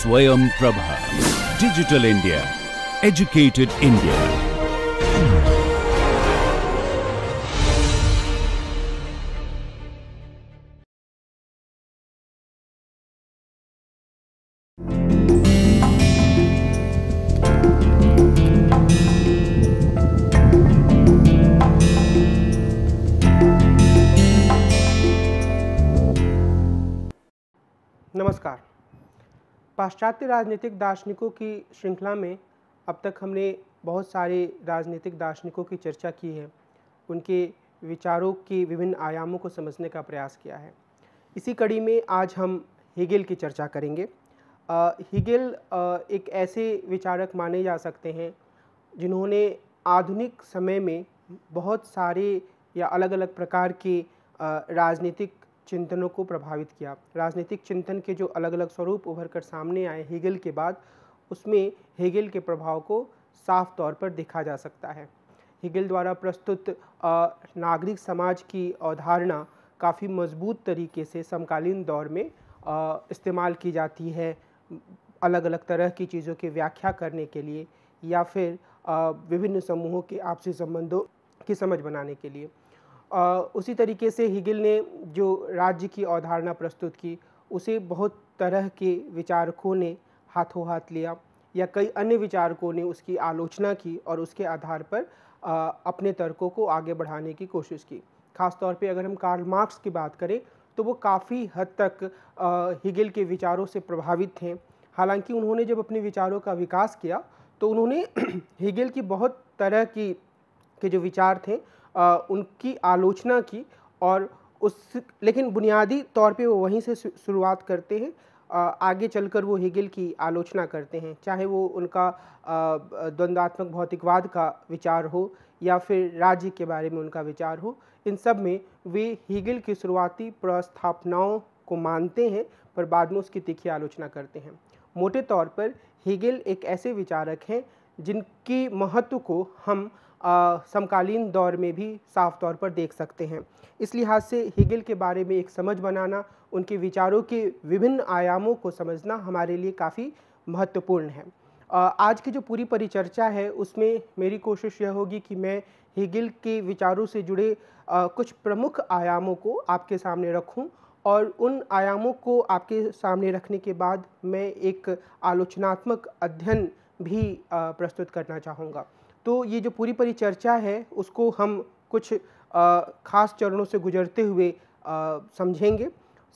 Swayam Prabha. Digital India. Educated India. नमस्कार। पाश्चात्य राजनीतिक दार्शनिकों की श्रृंखला में अब तक हमने बहुत सारे राजनीतिक दार्शनिकों की चर्चा की है, उनके विचारों के विभिन्न आयामों को समझने का प्रयास किया है। इसी कड़ी में आज हम हेगेल की चर्चा करेंगे। हेगेल एक ऐसे विचारक माने जा सकते हैं जिन्होंने आधुनिक समय में बहुत सारे या अलग अलग प्रकार के राजनीतिक चिंतनों को प्रभावित किया। राजनीतिक चिंतन के जो अलग अलग स्वरूप उभर कर सामने आए हेगेल के बाद, उसमें हेगेल के प्रभाव को साफ तौर पर देखा जा सकता है। हेगेल द्वारा प्रस्तुत नागरिक समाज की अवधारणा काफ़ी मजबूत तरीके से समकालीन दौर में इस्तेमाल की जाती है, अलग अलग तरह की चीज़ों की व्याख्या करने के लिए या फिर विभिन्न समूहों के आपसी संबंधों की समझ बनाने के लिए। उसी तरीके से हेगेल ने जो राज्य की अवधारणा प्रस्तुत की, उसे बहुत तरह के विचारकों ने हाथों हाथ लिया या कई अन्य विचारकों ने उसकी आलोचना की और उसके आधार पर अपने तर्कों को आगे बढ़ाने की कोशिश की। खास तौर पे अगर हम कार्ल मार्क्स की बात करें तो वो काफ़ी हद तक हेगेल के विचारों से प्रभावित थे। हालांकि उन्होंने जब अपने विचारों का विकास किया तो उन्होंने हेगेल की बहुत तरह के जो विचार थे उनकी आलोचना की और लेकिन बुनियादी तौर पे वो वहीं से शुरुआत करते हैं। आगे चलकर वो हेगेल की आलोचना करते हैं, चाहे वो उनका द्वंद्वात्मक भौतिकवाद का विचार हो या फिर राज्य के बारे में उनका विचार हो। इन सब में वे हेगेल की शुरुआती प्रस्थापनाओं को मानते हैं पर बाद में उसकी तीखी आलोचना करते हैं। मोटे तौर पर हेगेल एक ऐसे विचारक हैं जिनकी महत्व को हम समकालीन दौर में भी साफ तौर पर देख सकते हैं। इस लिहाज से हेगेल के बारे में एक समझ बनाना, उनके विचारों के विभिन्न आयामों को समझना हमारे लिए काफ़ी महत्वपूर्ण है। आज की जो पूरी परिचर्चा है उसमें मेरी कोशिश यह होगी कि मैं हेगेल के विचारों से जुड़े कुछ प्रमुख आयामों को आपके सामने रखूं और उन आयामों को आपके सामने रखने के बाद मैं एक आलोचनात्मक अध्ययन भी प्रस्तुत करना चाहूँगा। तो ये जो पूरी परिचर्चा है उसको हम कुछ खास चरणों से गुजरते हुए समझेंगे।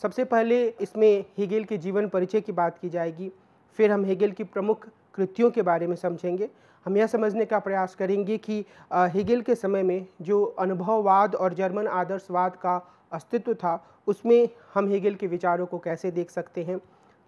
सबसे पहले इसमें हेगेल के जीवन परिचय की बात की जाएगी, फिर हम हेगेल की प्रमुख कृतियों के बारे में समझेंगे। हम यह समझने का प्रयास करेंगे कि हेगेल के समय में जो अनुभववाद और जर्मन आदर्शवाद का अस्तित्व था उसमें हम हेगेल के विचारों को कैसे देख सकते हैं।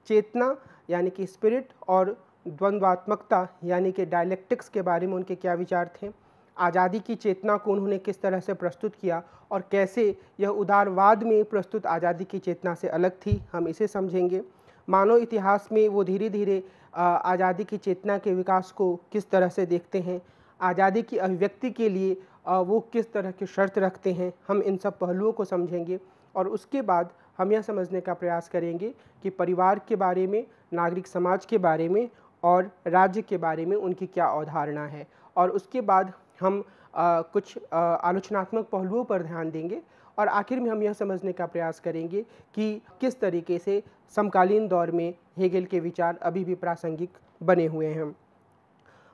चेतना यानी कि स्पिरिट और द्वंद्वात्मकता यानी कि डायलेक्टिक्स के बारे में उनके क्या विचार थे। आज़ादी की चेतना को उन्होंने किस तरह से प्रस्तुत किया और कैसे यह उदारवाद में प्रस्तुत आज़ादी की चेतना से अलग थी, हम इसे समझेंगे। मानव इतिहास में वो धीरे धीरे आज़ादी की चेतना के विकास को किस तरह से देखते हैं, आज़ादी की अभिव्यक्ति के लिए वो किस तरह की शर्त रखते हैं, हम इन सब पहलुओं को समझेंगे। और उसके बाद हम यह समझने का प्रयास करेंगे कि परिवार के बारे में, नागरिक समाज के बारे में और राज्य के बारे में उनकी क्या अवधारणा है। और उसके बाद हम कुछ आलोचनात्मक पहलुओं पर ध्यान देंगे और आखिर में हम यह समझने का प्रयास करेंगे कि किस तरीके से समकालीन दौर में हेगेल के विचार अभी भी प्रासंगिक बने हुए हैं।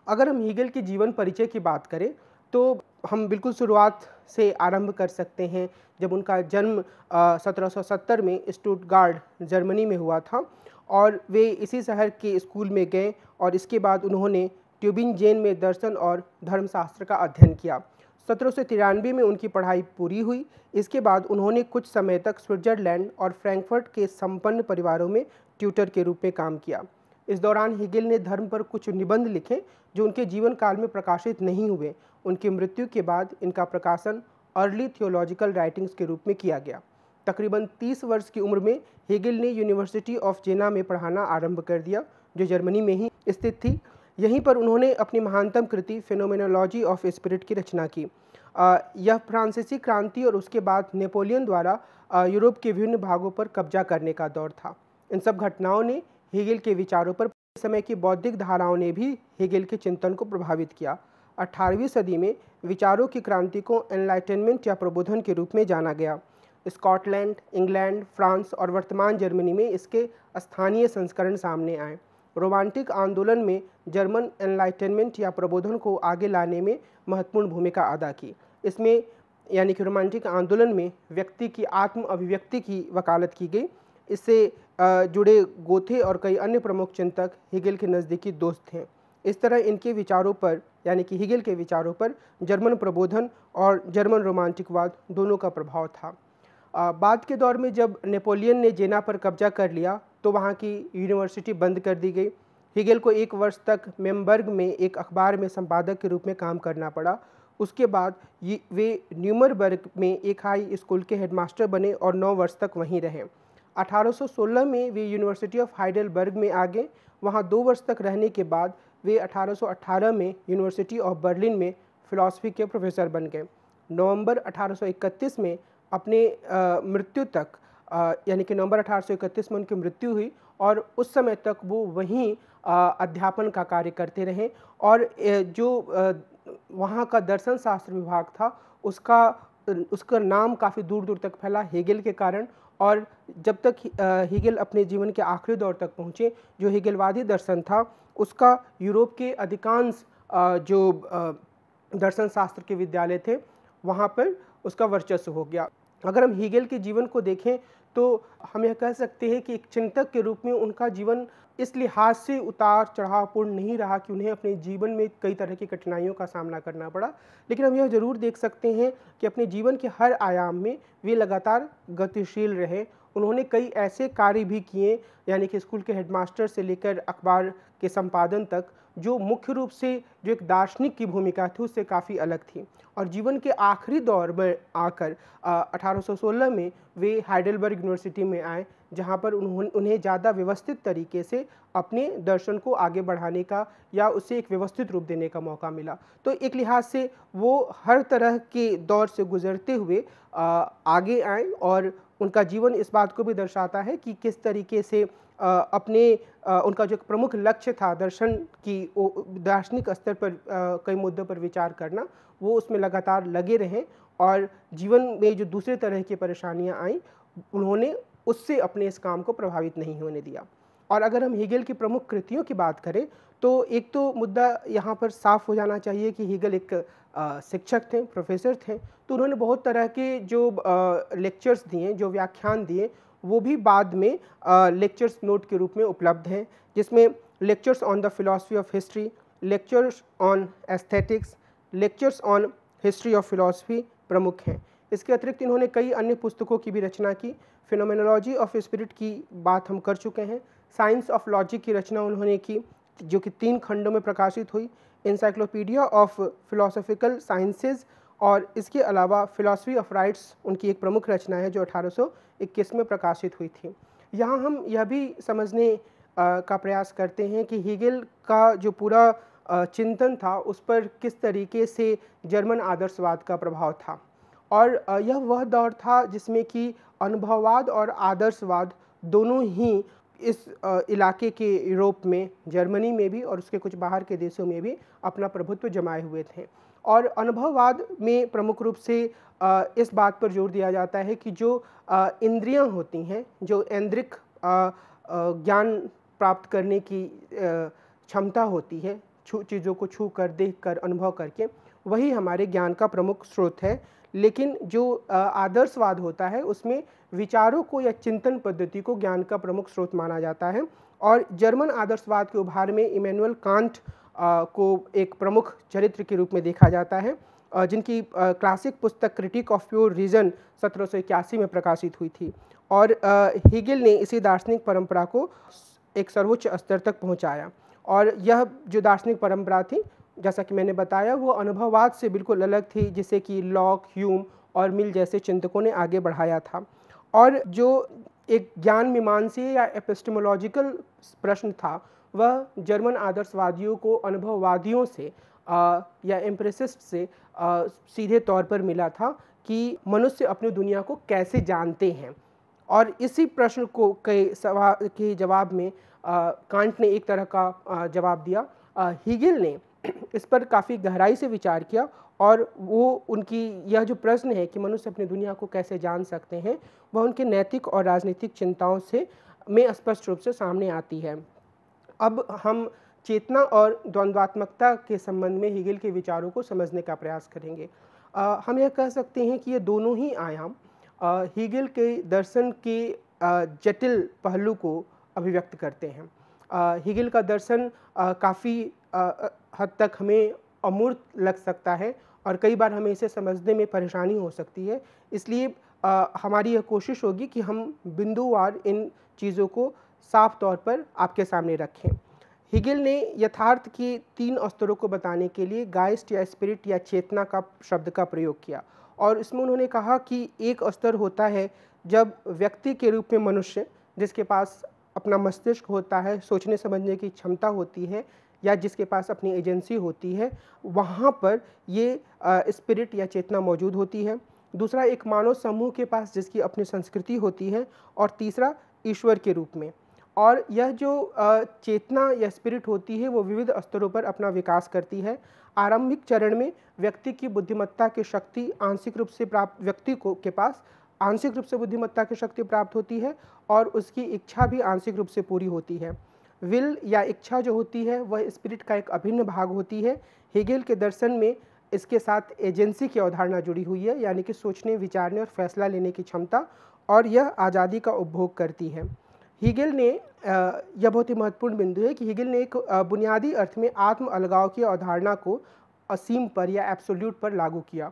अगर हम हेगेल के जीवन परिचय की बात करें तो हम बिल्कुल शुरुआत से आरंभ कर सकते हैं जब उनका जन्म 1770 में स्टुटगार्ट जर्मनी में हुआ था और वे इसी शहर के स्कूल में गए और इसके बाद उन्होंने ट्यूबिंगेन में दर्शन और धर्मशास्त्र का अध्ययन किया। 1793 में उनकी पढ़ाई पूरी हुई। इसके बाद उन्होंने कुछ समय तक स्विट्जरलैंड और फ्रैंकफर्ट के संपन्न परिवारों में ट्यूटर के रूप में काम किया। इस दौरान हेगेल ने धर्म पर कुछ निबंध लिखे जो उनके जीवन काल में प्रकाशित नहीं हुए। उनकी मृत्यु के बाद इनका प्रकाशन अर्ली थियोलॉजिकल राइटिंग्स के रूप में किया गया। तकरीबन 30 वर्ष की उम्र में हेगेल ने यूनिवर्सिटी ऑफ जेना में पढ़ाना आरंभ कर दिया जो जर्मनी में ही स्थित थी। यहीं पर उन्होंने अपनी महानतम कृति फेनोमेनोलॉजी ऑफ स्पिरिट की रचना की। यह फ्रांसीसी क्रांति और उसके बाद नेपोलियन द्वारा यूरोप के विभिन्न भागों पर कब्जा करने का दौर था। इन सब घटनाओं ने हेगेल के विचारों पर समय की बौद्धिक धाराओं ने भी हेगेल के चिंतन को प्रभावित किया। 18वीं सदी में विचारों की क्रांति को एनलाइटनमेंट या प्रबोधन के रूप में जाना गया। स्कॉटलैंड, इंग्लैंड, फ्रांस और वर्तमान जर्मनी में इसके स्थानीय संस्करण सामने आए। रोमांटिक आंदोलन में जर्मन एनलाइटनमेंट या प्रबोधन को आगे लाने में महत्वपूर्ण भूमिका अदा की। इसमें यानी कि रोमांटिक आंदोलन में व्यक्ति की आत्म अभिव्यक्ति की वकालत की गई। इससे जुड़े गोथे और कई अन्य प्रमुख चिंतक हेगेल के नज़दीकी दोस्त थे। इस तरह इनके विचारों पर यानी कि हेगेल के विचारों पर जर्मन प्रबोधन और जर्मन रोमांटिकवाद दोनों का प्रभाव था। बाद के दौर में जब नेपोलियन ने जेना पर कब्जा कर लिया तो वहाँ की यूनिवर्सिटी बंद कर दी गई। हेगेल को 1 वर्ष तक मेम्बर्ग में एक अखबार में संपादक के रूप में काम करना पड़ा। उसके बाद वे न्यूमरबर्ग में एक हाई स्कूल के हेडमास्टर बने और 9 वर्ष तक वहीं रहे। 1816 में वे यूनिवर्सिटी ऑफ हाइडेलबर्ग में आ गए। वहाँ 2 वर्ष तक रहने के बाद वे 1818 में यूनिवर्सिटी ऑफ बर्लिन में फ़िलासफ़ी के प्रोफेसर बन गए। नवंबर 1831 में अपने मृत्यु तक यानी कि नवंबर 1831 में उनकी मृत्यु हुई और उस समय तक वो वहीं अध्यापन का कार्य करते रहे। और जो वहाँ का दर्शन शास्त्र विभाग था उसका नाम काफ़ी दूर दूर तक फैला हेगेल के कारण। और जब तक हेगेल अपने जीवन के आखिरी दौर तक पहुँचे, जो हेगेलवादी दर्शन था उसका यूरोप के अधिकांश जो दर्शन शास्त्र के विद्यालय थे वहाँ पर उसका वर्चस्व हो गया। अगर हम हेगेल के जीवन को देखें तो हम यह कह सकते हैं कि एक चिंतक के रूप में उनका जीवन इस लिहाज से उतार चढ़ावपूर्ण नहीं रहा कि उन्हें अपने जीवन में कई तरह की कठिनाइयों का सामना करना पड़ा। लेकिन हम यह ज़रूर देख सकते हैं कि अपने जीवन के हर आयाम में वे लगातार गतिशील रहे। उन्होंने कई ऐसे कार्य भी किए यानी कि स्कूल के हेडमास्टर से लेकर अखबार के संपादन तक, जो मुख्य रूप से जो एक दार्शनिक की भूमिका थी उससे काफ़ी अलग थी। और जीवन के आखिरी दौर में आकर 1816 में वे हाइडेलबर्ग यूनिवर्सिटी में आए, जहाँ पर उन्हें ज़्यादा व्यवस्थित तरीके से अपने दर्शन को आगे बढ़ाने का या उसे एक व्यवस्थित रूप देने का मौका मिला। तो एक लिहाज से वो हर तरह के दौर से गुजरते हुए आगे आए और उनका जीवन इस बात को भी दर्शाता है कि किस तरीके से उनका जो प्रमुख लक्ष्य था दर्शन की दार्शनिक स्तर पर कई मुद्दों पर विचार करना, वो उसमें लगातार लगे रहें और जीवन में जो दूसरे तरह की परेशानियां आईं उन्होंने उससे अपने इस काम को प्रभावित नहीं होने दिया। और अगर हम हेगेल की प्रमुख कृतियों की बात करें तो एक तो मुद्दा यहाँ पर साफ हो जाना चाहिए कि हेगेल एक शिक्षक थे, प्रोफेसर थे। तो उन्होंने बहुत तरह के जो लेक्चर्स दिए, जो व्याख्यान दिए, वो भी बाद में लेक्चर्स नोट के रूप में उपलब्ध हैं, जिसमें lectures on the philosophy of history, lectures on aesthetics, lectures on history of philosophy प्रमुख हैं। इसके अतिरिक्त इन्होंने कई अन्य पुस्तकों की भी रचना की। फिनोमेनोलॉजी ऑफ स्पिरिट की बात हम कर चुके हैं। साइंस ऑफ लॉजिक की रचना उन्होंने की, जो कि 3 खंडों में प्रकाशित हुई। इंसाइक्लोपीडिया ऑफ फिलोसॉफिकल साइंसेज और इसके अलावा फिलॉसफी ऑफ राइट्स उनकी एक प्रमुख रचना है जो 1821 में प्रकाशित हुई थी। यहाँ हम यह भी समझने का प्रयास करते हैं कि हेगेल का जो पूरा चिंतन था उस पर किस तरीके से जर्मन आदर्शवाद का प्रभाव था। और यह वह दौर था जिसमें कि अनुभववाद और आदर्शवाद दोनों ही इस इलाके के यूरोप में, जर्मनी में भी और उसके कुछ बाहर के देशों में भी अपना प्रभुत्व जमाए हुए थे। और अनुभववाद में प्रमुख रूप से इस बात पर जोर दिया जाता है कि जो इंद्रियां होती हैं, जो ऐन्द्रिक ज्ञान प्राप्त करने की क्षमता होती है, चीज़ों को छू कर, देख कर, अनुभव करके, वही हमारे ज्ञान का प्रमुख स्रोत है। लेकिन जो आदर्शवाद होता है उसमें विचारों को या चिंतन पद्धति को ज्ञान का प्रमुख स्रोत माना जाता है। और जर्मन आदर्शवाद के उभार में इमैनुअल कांट को एक प्रमुख चरित्र के रूप में देखा जाता है, जिनकी क्लासिक पुस्तक क्रिटिक ऑफ प्योर रीजन 1781 में प्रकाशित हुई थी। और हेगेल ने इसी दार्शनिक परंपरा को एक सर्वोच्च स्तर तक पहुंचाया। और यह जो दार्शनिक परंपरा थी, जैसा कि मैंने बताया, वो अनुभववाद से बिल्कुल अलग थी, जिसे कि लॉक, ह्यूम और मिल जैसे चिंतकों ने आगे बढ़ाया था। और जो एक ज्ञान मीमांसीय या एपिस्टेमोलॉजिकल प्रश्न था, वह जर्मन आदर्शवादियों को अनुभववादियों से या एम्प्रेसिस्ट से सीधे तौर पर मिला था कि मनुष्य अपनी दुनिया को कैसे जानते हैं। और इसी प्रश्न को के जवाब में कांट ने एक तरह का जवाब दिया। हीगल ने इस पर काफ़ी गहराई से विचार किया और वो उनकी यह जो प्रश्न है कि मनुष्य अपनी दुनिया को कैसे जान सकते हैं, वह उनके नैतिक और राजनीतिक चिंताओं से में स्पष्ट रूप से सामने आती है। अब हम चेतना और द्वंद्वात्मकता के संबंध में हीगल के विचारों को समझने का प्रयास करेंगे। हम यह कह सकते हैं कि ये दोनों ही आयाम हीगल के दर्शन के जटिल पहलू को अभिव्यक्त करते हैं। हीगल का दर्शन काफ़ी हद तक हमें अमूर्त लग सकता है और कई बार हमें इसे समझने में परेशानी हो सकती है। इसलिए हमारी यह कोशिश होगी कि हम बिंदुवार इन चीज़ों को साफ तौर पर आपके सामने रखें। हीगल ने यथार्थ के 3 स्तरों को बताने के लिए गाइस्ट या स्पिरिट या चेतना का शब्द का प्रयोग किया और इसमें उन्होंने कहा कि एक स्तर होता है जब व्यक्ति के रूप में मनुष्य, जिसके पास अपना मस्तिष्क होता है, सोचने समझने की क्षमता होती है या जिसके पास अपनी एजेंसी होती है, वहाँ पर ये स्पिरिट या चेतना मौजूद होती है। दूसरा, एक मानव समूह के पास जिसकी अपनी संस्कृति होती है और तीसरा ईश्वर के रूप में। और यह जो चेतना या स्पिरिट होती है वो विविध स्तरों पर अपना विकास करती है। आरंभिक चरण में व्यक्ति की बुद्धिमत्ता की शक्ति आंशिक रूप से प्राप्त व्यक्ति को के पास आंशिक रूप से बुद्धिमत्ता की शक्ति प्राप्त होती है और उसकी इच्छा भी आंशिक रूप से पूरी होती है। विल या इच्छा जो होती है वह स्पिरिट का एक अभिन्न भाग होती है। हीगल के दर्शन में इसके साथ एजेंसी की अवधारणा जुड़ी हुई है, यानी कि सोचने, विचारने और फैसला लेने की क्षमता, और यह आज़ादी का उपभोग करती है। हीगल ने यह बहुत ही महत्वपूर्ण बिंदु है कि हीगल ने एक बुनियादी अर्थ में आत्म अलगाव की अवधारणा को असीम पर या एब्सोल्यूट पर लागू किया।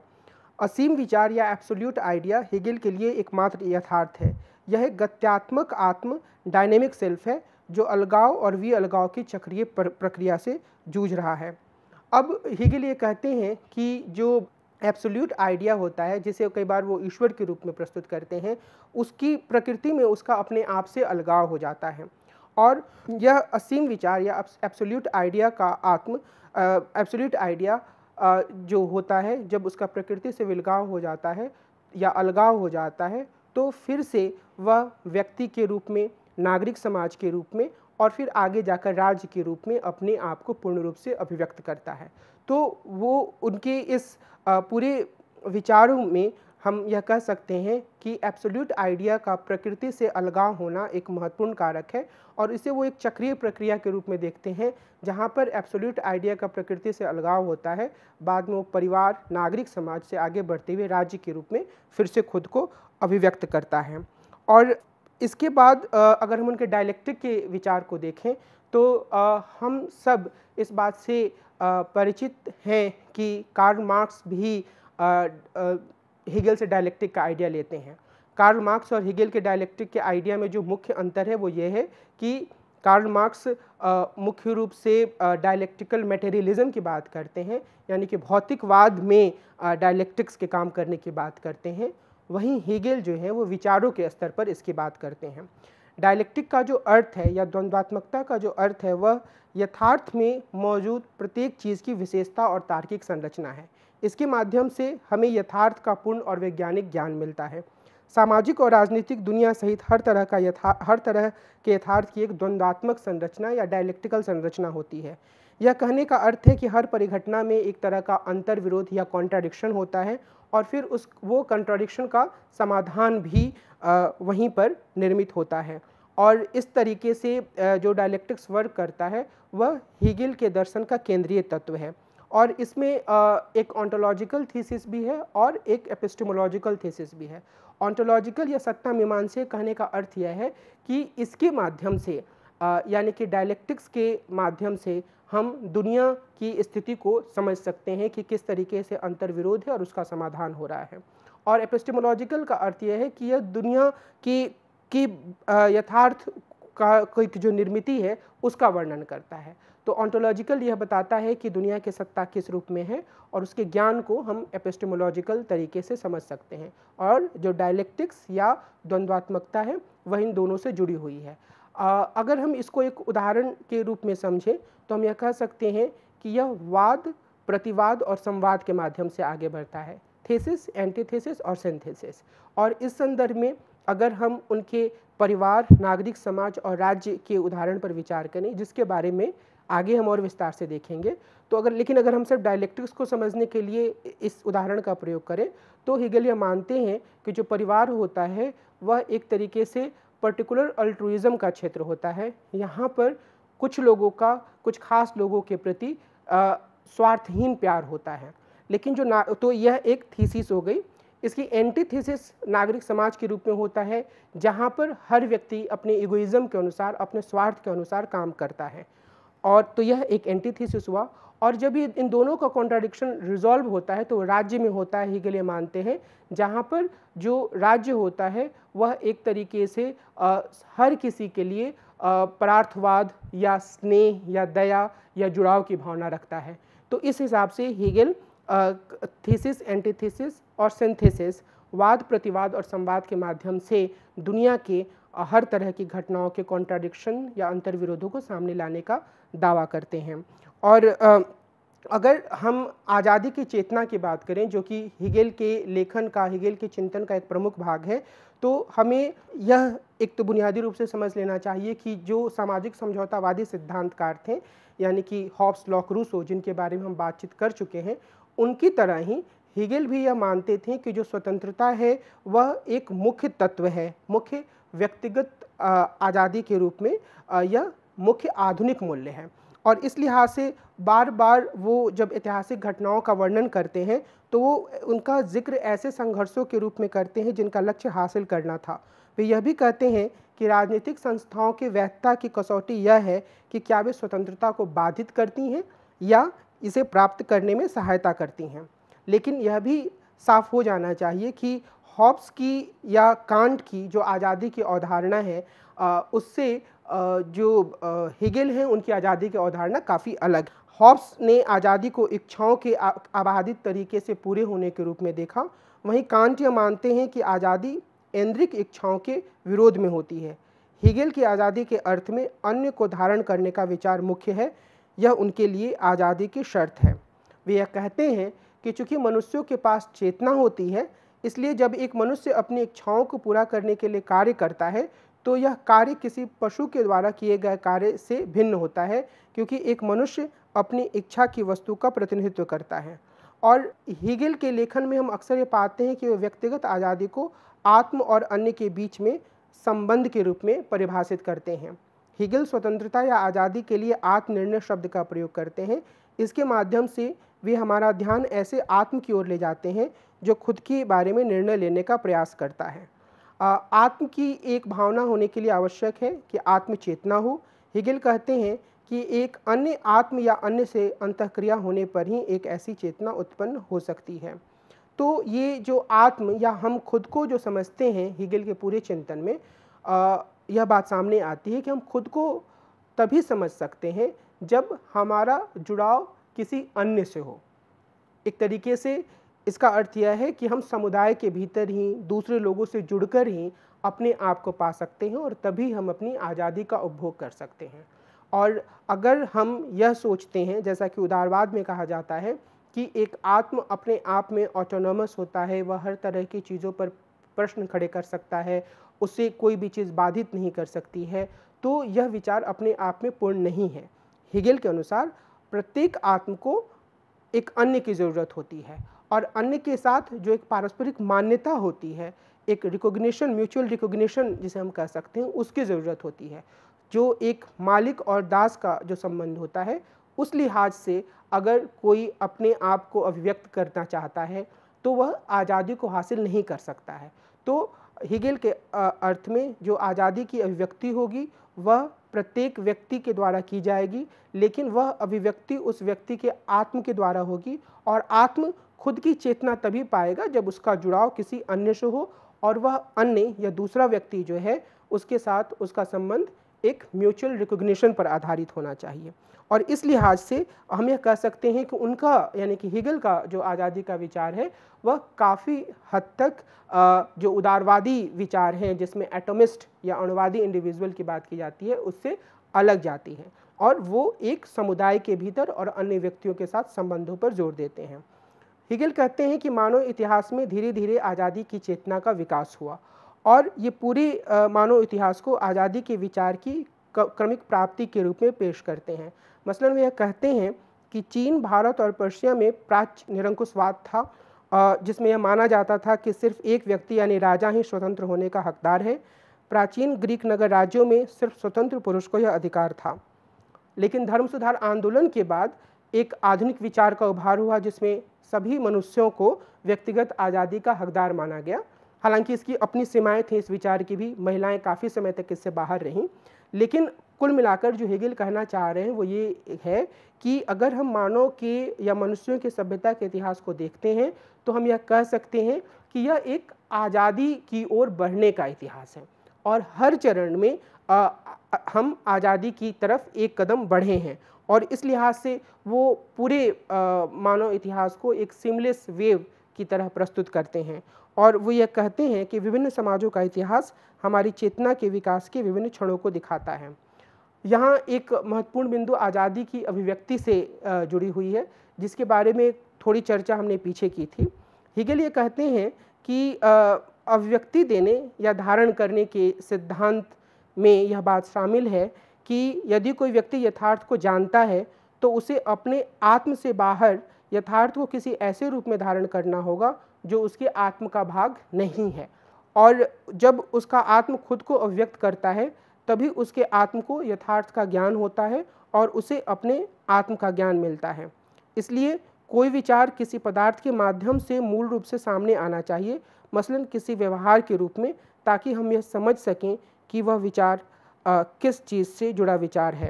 असीम विचार या एब्सोल्यूट आइडिया हीगल के लिए एकमात्र यथार्थ है। यह एक गत्यात्मक आत्म डायनेमिक सेल्फ है जो अलगाव और विअलगाव की चक्रीय प्रक्रिया से जूझ रहा है। अब हीगल ये कहते हैं कि जो एब्सोल्यूट आइडिया होता है, जिसे कई बार वो ईश्वर के रूप में प्रस्तुत करते हैं, उसकी प्रकृति में उसका अपने आप से अलगाव हो जाता है और यह असीम विचार या एब्सोल्यूट आइडिया का एब्सोल्यूट आइडिया जो होता है, जब उसका प्रकृति से विलगाव हो जाता है या अलगाव हो जाता है, तो फिर से वह व्यक्ति के रूप में, नागरिक समाज के रूप में और फिर आगे जाकर राज्य के रूप में अपने आप को पूर्ण रूप से अभिव्यक्त करता है। तो वो उनके इस पूरे विचारों में हम यह कह सकते हैं कि एब्सोल्यूट आइडिया का प्रकृति से अलगाव होना एक महत्वपूर्ण कारक है और इसे वो एक चक्रीय प्रक्रिया के रूप में देखते हैं, जहाँ पर एब्सोल्यूट आइडिया का प्रकृति से अलगाव होता है, बाद में वो परिवार, नागरिक समाज से आगे बढ़ते हुए राज्य के रूप में फिर से खुद को अभिव्यक्त करता है। और इसके बाद अगर हम उनके डायलेक्टिक के विचार को देखें तो हम सब इस बात से परिचित हैं कि कार्ल मार्क्स भी हीगल से डायलेक्टिक का आइडिया लेते हैं। कार्ल मार्क्स और हीगल के डायलेक्टिक के आइडिया में जो मुख्य अंतर है वो ये है कि कार्ल मार्क्स मुख्य रूप से डायलेक्टिकल मटेरियलिज्म की बात करते हैं, यानी कि भौतिकवाद में डायलेक्टिक्स के काम करने की बात करते हैं। वहीं हीगल जो है वो विचारों के स्तर पर इसकी बात करते हैं। डायलेक्टिक का जो अर्थ है या द्वंद्वात्मकता का जो अर्थ है वह यथार्थ में मौजूद प्रत्येक चीज़ की विशेषता और तार्किक संरचना है। इसके माध्यम से हमें यथार्थ का पूर्ण और वैज्ञानिक ज्ञान मिलता है। सामाजिक और राजनीतिक दुनिया सहित हर तरह के यथार्थ की एक द्वंद्वात्मक संरचना या डायलेक्टिकल संरचना होती है। यह कहने का अर्थ है कि हर परिघटना में एक तरह का अंतर विरोध या कॉन्ट्राडिक्शन होता है और फिर वो कॉन्ट्राडिक्शन का समाधान भी वहीं पर निर्मित होता है। और इस तरीके से जो डायलेक्टिक्स वर्क करता है वह हीगल के दर्शन का केंद्रीय तत्व है और इसमें एक ऑन्टोलॉजिकल थीसिस भी है और एक एपिस्टेमोलॉजिकल थीसिस भी है। ऑन्टोलॉजिकल या सत्ता मीमांसा कहने का अर्थ यह है कि इसके माध्यम से यानी कि डायलेक्टिक्स के माध्यम से हम दुनिया की स्थिति को समझ सकते हैं कि किस तरीके से अंतर्विरोध है और उसका समाधान हो रहा है। और एपिस्टेमोलॉजिकल का अर्थ यह है कि यह दुनिया की यथार्थ का जो निर्मित है उसका वर्णन करता है। तो ऑन्टोलॉजिकल यह बताता है कि दुनिया की सत्ता किस रूप में है और उसके ज्ञान को हम एपिस्टेमोलॉजिकल तरीके से समझ सकते हैं। और जो डायलेक्टिक्स या द्वंद्वात्मकता है वह इन दोनों से जुड़ी हुई है। अगर हम इसको एक उदाहरण के रूप में समझें तो हम यह कह सकते हैं कि यह वाद, प्रतिवाद और संवाद के माध्यम से आगे बढ़ता है। थीसिस, एंटीथीसिस और सिंथेसिस। और इस संदर्भ में अगर हम उनके परिवार, नागरिक समाज और राज्य के उदाहरण पर विचार करें, जिसके बारे में आगे हम और विस्तार से देखेंगे, तो अगर हम सिर्फ डायलेक्टिक्स को समझने के लिए इस उदाहरण का प्रयोग करें, तो हेगल यह मानते हैं कि जो परिवार होता है वह एक तरीके से पर्टिकुलर अल्ट्रुइज्म का क्षेत्र होता है। यहाँ पर कुछ लोगों का कुछ खास लोगों के प्रति स्वार्थहीन प्यार होता है। लेकिन तो यह एक थीसिस हो गई। इसकी एंटीथीसिस नागरिक समाज के रूप में होता है, जहाँ पर हर व्यक्ति अपने इगोइज्म के अनुसार, अपने स्वार्थ के अनुसार काम करता है। और तो यह एक एंटीथीसिस हुआ। और जब ये इन दोनों का कॉन्ट्राडिक्शन रिजॉल्व होता है तो राज्य में होता है, हेगल ये मानते हैं, जहाँ पर जो राज्य होता है वह एक तरीके से हर किसी के लिए परार्थवाद या स्नेह या दया या जुड़ाव की भावना रखता है। तो इस हिसाब से हेगल थीसिस, एंटीथीसिस और सिंथेसिस, वाद प्रतिवाद और संवाद के माध्यम से दुनिया के हर तरह की घटनाओं के कॉन्ट्राडिक्शन या अंतर्विरोधों को सामने लाने का दावा करते हैं। और अगर हम आज़ादी की चेतना की बात करें, जो कि हेगल के लेखन का, हेगल के चिंतन का एक प्रमुख भाग है, तो हमें यह एक तो बुनियादी रूप से समझ लेना चाहिए कि जो सामाजिक समझौतावादी सिद्धांतकार थे, यानी कि हॉब्स, लॉक, रूसो, जिनके बारे में हम बातचीत कर चुके हैं, उनकी तरह ही हेगल भी यह मानते थे कि जो स्वतंत्रता है वह एक मुख्य तत्व है, मुख्य व्यक्तिगत आज़ादी के रूप में यह मुख्य आधुनिक मूल्य है। और इस लिहाज से बार बार वो जब ऐतिहासिक घटनाओं का वर्णन करते हैं तो वो उनका जिक्र ऐसे संघर्षों के रूप में करते हैं जिनका लक्ष्य हासिल करना था। वे यह भी कहते हैं कि राजनीतिक संस्थाओं की वैधता की कसौटी यह है कि क्या वे स्वतंत्रता को बाधित करती हैं या इसे प्राप्त करने में सहायता करती हैं। लेकिन यह भी साफ हो जाना चाहिए कि हॉब्स की या कांट की जो आज़ादी की अवधारणा है उससे जो हेगल हैं उनकी आज़ादी की अवधारणा काफ़ी अलग। हॉब्स ने आज़ादी को इच्छाओं के आबादित तरीके से पूरे होने के रूप में देखा, वहीं कांट यह मानते हैं कि आज़ादी ऐन्द्रिक इच्छाओं के विरोध में होती है। हेगल की आज़ादी के अर्थ में अन्य को धारण करने का विचार मुख्य है, यह उनके लिए आज़ादी की शर्त है। वे यह कहते हैं कि चूँकि मनुष्यों के पास चेतना होती है, इसलिए जब एक मनुष्य अपनी इच्छाओं को पूरा करने के लिए कार्य करता है तो यह कार्य किसी पशु के द्वारा किए गए कार्य से भिन्न होता है, क्योंकि एक मनुष्य अपनी इच्छा की वस्तु का प्रतिनिधित्व करता है। और हेगल के लेखन में हम अक्सर ये पाते हैं कि वे व्यक्तिगत आज़ादी को आत्म और अन्य के बीच में संबंध के रूप में परिभाषित करते हैं। हेगल स्वतंत्रता या आज़ादी के लिए आत्मनिर्णय शब्द का प्रयोग करते हैं। इसके माध्यम से वे हमारा ध्यान ऐसे आत्म की ओर ले जाते हैं जो खुद के बारे में निर्णय लेने का प्रयास करता है। आत्म की एक भावना होने के लिए आवश्यक है कि आत्म चेतना हो। हेगल कहते हैं कि एक अन्य आत्म या अन्य से अंतःक्रिया होने पर ही एक ऐसी चेतना उत्पन्न हो सकती है। तो ये जो आत्म या हम खुद को जो समझते हैं हेगल के पूरे चिंतन में यह बात सामने आती है कि हम खुद को तभी समझ सकते हैं जब हमारा जुड़ाव किसी अन्य से हो। एक तरीके से इसका अर्थ यह है कि हम समुदाय के भीतर ही दूसरे लोगों से जुड़कर ही अपने आप को पा सकते हैं और तभी हम अपनी आज़ादी का उपभोग कर सकते हैं। और अगर हम यह सोचते हैं, जैसा कि उदारवाद में कहा जाता है, कि एक आत्म अपने आप में ऑटोनोमस होता है, वह हर तरह की चीज़ों पर प्रश्न खड़े कर सकता है, उसे कोई भी चीज़ बाधित नहीं कर सकती है, तो यह विचार अपने आप में पूर्ण नहीं है। हेगल के अनुसार प्रत्येक आत्म को एक अन्य की ज़रूरत होती है और अन्य के साथ जो एक पारस्परिक मान्यता होती है, एक रिकॉग्निशन, म्यूचुअल रिकॉग्निशन जिसे हम कह सकते हैं, उसकी ज़रूरत होती है। जो एक मालिक और दास का जो संबंध होता है, उस लिहाज से अगर कोई अपने आप को अभिव्यक्त करना चाहता है तो वह आज़ादी को हासिल नहीं कर सकता है। तो हेगल के अर्थ में जो आज़ादी की अभिव्यक्ति होगी वह प्रत्येक व्यक्ति के द्वारा की जाएगी, लेकिन वह अभिव्यक्ति उस व्यक्ति के आत्म के द्वारा होगी और आत्म खुद की चेतना तभी पाएगा जब उसका जुड़ाव किसी अन्य से हो और वह अन्य या दूसरा व्यक्ति जो है उसके साथ उसका संबंध एक म्यूचुअल रिकॉग्निशन पर आधारित होना चाहिए। और इस लिहाज से हम यह कह सकते हैं कि उनका, यानी कि हेगल का जो आज़ादी का विचार है वह काफ़ी हद तक जो उदारवादी विचार हैं जिसमें एटोमिस्ट या अणुवादी इंडिविजुअल की बात की जाती है उससे अलग जाती है और वो एक समुदाय के भीतर और अन्य व्यक्तियों के साथ संबंधों पर जोर देते हैं। हेगल कहते हैं कि मानव इतिहास में धीरे धीरे आज़ादी की चेतना का विकास हुआ और ये पूरे मानव इतिहास को आज़ादी के विचार की क्रमिक प्राप्ति के रूप में पेश करते हैं। मसलन वे यह कहते हैं कि चीन, भारत और पर्शिया में प्राच्य निरंकुशवाद था, जिसमें यह माना जाता था कि सिर्फ एक व्यक्ति यानी राजा ही स्वतंत्र होने का हकदार है। प्राचीन ग्रीक नगर राज्यों में सिर्फ स्वतंत्र पुरुष को यह अधिकार था। लेकिन धर्म सुधार आंदोलन के बाद एक आधुनिक विचार का उभार हुआ, जिसमें सभी मनुष्यों को व्यक्तिगत आज़ादी का हकदार माना गया। हालांकि इसकी अपनी सीमाएं थीं इस विचार की भी, महिलाएं काफ़ी समय तक इससे बाहर रहीं। लेकिन कुल मिलाकर जो हेगेल कहना चाह रहे हैं वो ये है कि अगर हम मानव के या मनुष्यों के सभ्यता के इतिहास को देखते हैं तो हम यह कह सकते हैं कि यह एक आज़ादी की ओर बढ़ने का इतिहास है, और हर चरण में हम आज़ादी की तरफ एक कदम बढ़े हैं। और इस लिहाज से वो पूरे मानव इतिहास को एक सीमलेस वेव की तरह प्रस्तुत करते हैं, और वो ये कहते हैं कि विभिन्न समाजों का इतिहास हमारी चेतना के विकास के विभिन्न क्षणों को दिखाता है। यहाँ एक महत्वपूर्ण बिंदु आज़ादी की अभिव्यक्ति से जुड़ी हुई है, जिसके बारे में थोड़ी चर्चा हमने पीछे की थी। हेगेल ये कहते हैं कि अभिव्यक्ति देने या धारण करने के सिद्धांत में यह बात शामिल है कि यदि कोई व्यक्ति यथार्थ को जानता है तो उसे अपने आत्म से बाहर यथार्थ को किसी ऐसे रूप में धारण करना होगा जो उसके आत्म का भाग नहीं है, और जब उसका आत्म खुद को अभिव्यक्त करता है तभी उसके आत्म को यथार्थ का ज्ञान होता है और उसे अपने आत्म का ज्ञान मिलता है। इसलिए कोई विचार किसी पदार्थ के माध्यम से मूल रूप से सामने आना चाहिए, मसलन किसी व्यवहार के रूप में, ताकि हम यह समझ सकें कि वह विचार किस चीज़ से जुड़ा विचार है।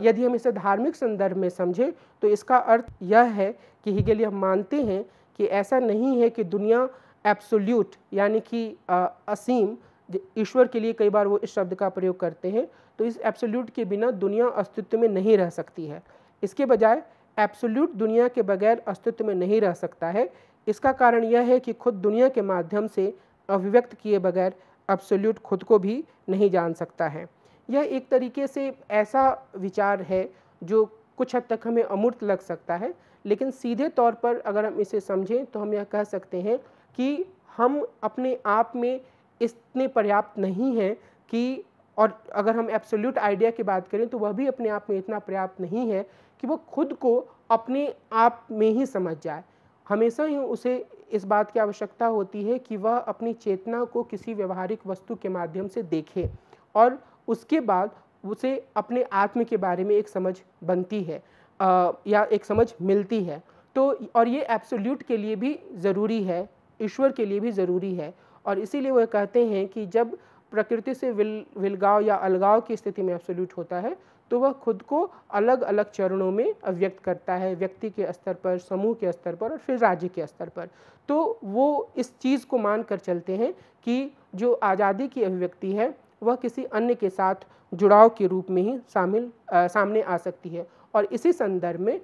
यदि हम इसे धार्मिक संदर्भ में समझें तो इसका अर्थ यह है कि हेगेल यह मानते हैं कि ऐसा नहीं है कि दुनिया एब्सोल्यूट यानी कि असीम, ईश्वर के लिए कई बार वो इस शब्द का प्रयोग करते हैं, तो इस एब्सोल्यूट के बिना दुनिया अस्तित्व में नहीं रह सकती है। इसके बजाय एब्सोल्यूट दुनिया के बगैर अस्तित्व में नहीं रह सकता है। इसका कारण यह है कि खुद दुनिया के माध्यम से अभिव्यक्त किए बगैर एब्सोल्यूट खुद को भी नहीं जान सकता है। यह एक तरीके से ऐसा विचार है जो कुछ हद तक हमें अमूर्त लग सकता है, लेकिन सीधे तौर पर अगर हम इसे समझें तो हम यह कह सकते हैं कि हम अपने आप में इतने पर्याप्त नहीं हैं कि, और अगर हम एब्सोल्यूट आइडिया की बात करें तो वह भी अपने आप में इतना पर्याप्त नहीं है कि वो खुद को अपने आप में ही समझ जाए। हमेशा ही उसे इस बात की आवश्यकता होती है कि वह अपनी चेतना को किसी व्यवहारिक वस्तु के माध्यम से देखे, और उसके बाद उसे अपने आत्म के बारे में एक समझ बनती है या एक समझ मिलती है। तो और ये एब्सोल्यूट के लिए भी ज़रूरी है, ईश्वर के लिए भी ज़रूरी है, और इसीलिए वह कहते हैं कि जब प्रकृति से विलगाव या अलगाव की स्थिति में एब्सोल्यूट होता है तो वह खुद को अलग अलग चरणों में अभिव्यक्त करता है, व्यक्ति के स्तर पर, समूह के स्तर पर और फिर राज्य के स्तर पर। तो वो इस चीज़ को मान कर चलते हैं कि जो आज़ादी की अभिव्यक्ति है वह किसी अन्य के साथ जुड़ाव के रूप में ही सामने आ सकती है, और इसी संदर्भ में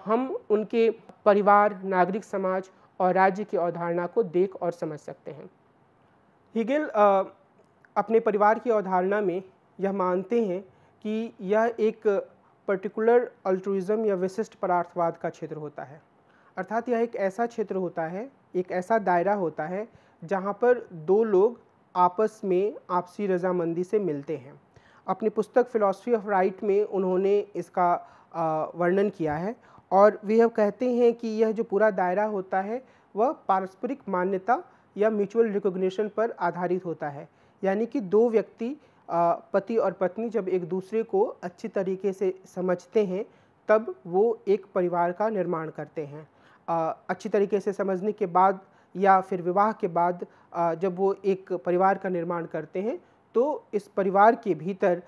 हम उनके परिवार, नागरिक समाज और राज्य की अवधारणा को देख और समझ सकते हैं। हेगेल अपने परिवार की अवधारणा में यह मानते हैं कि यह एक पर्टिकुलर अल्ट्रुइज्म या विशिष्ट परार्थवाद का क्षेत्र होता है, अर्थात यह एक ऐसा क्षेत्र होता है, एक ऐसा दायरा होता है जहाँ पर दो लोग आपस में आपसी रजामंदी से मिलते हैं। अपनी पुस्तक फिलॉसफी ऑफ राइट में उन्होंने इसका वर्णन किया है, और वे यह कहते हैं कि यह जो पूरा दायरा होता है वह पारस्परिक मान्यता या म्यूचुअल रिकॉग्निशन पर आधारित होता है। यानी कि दो व्यक्ति, पति और पत्नी, जब एक दूसरे को अच्छी तरीके से समझते हैं तब वो एक परिवार का निर्माण करते हैं। अच्छी तरीके से समझने के बाद या फिर विवाह के बाद जब वो एक परिवार का निर्माण करते हैं तो इस परिवार के भीतर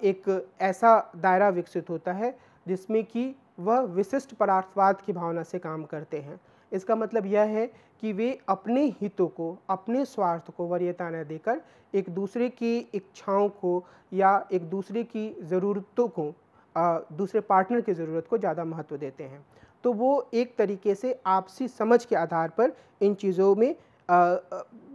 एक ऐसा दायरा विकसित होता है जिसमें कि वह विशिष्ट परार्थवाद की भावना से काम करते हैं। इसका मतलब यह है कि वे अपने हितों को, अपने स्वार्थ को वरीयता न देकर एक दूसरे की इच्छाओं को या एक दूसरे की ज़रूरतों को, दूसरे पार्टनर की ज़रूरत को ज़्यादा महत्व देते हैं। तो वो एक तरीके से आपसी समझ के आधार पर इन चीज़ों में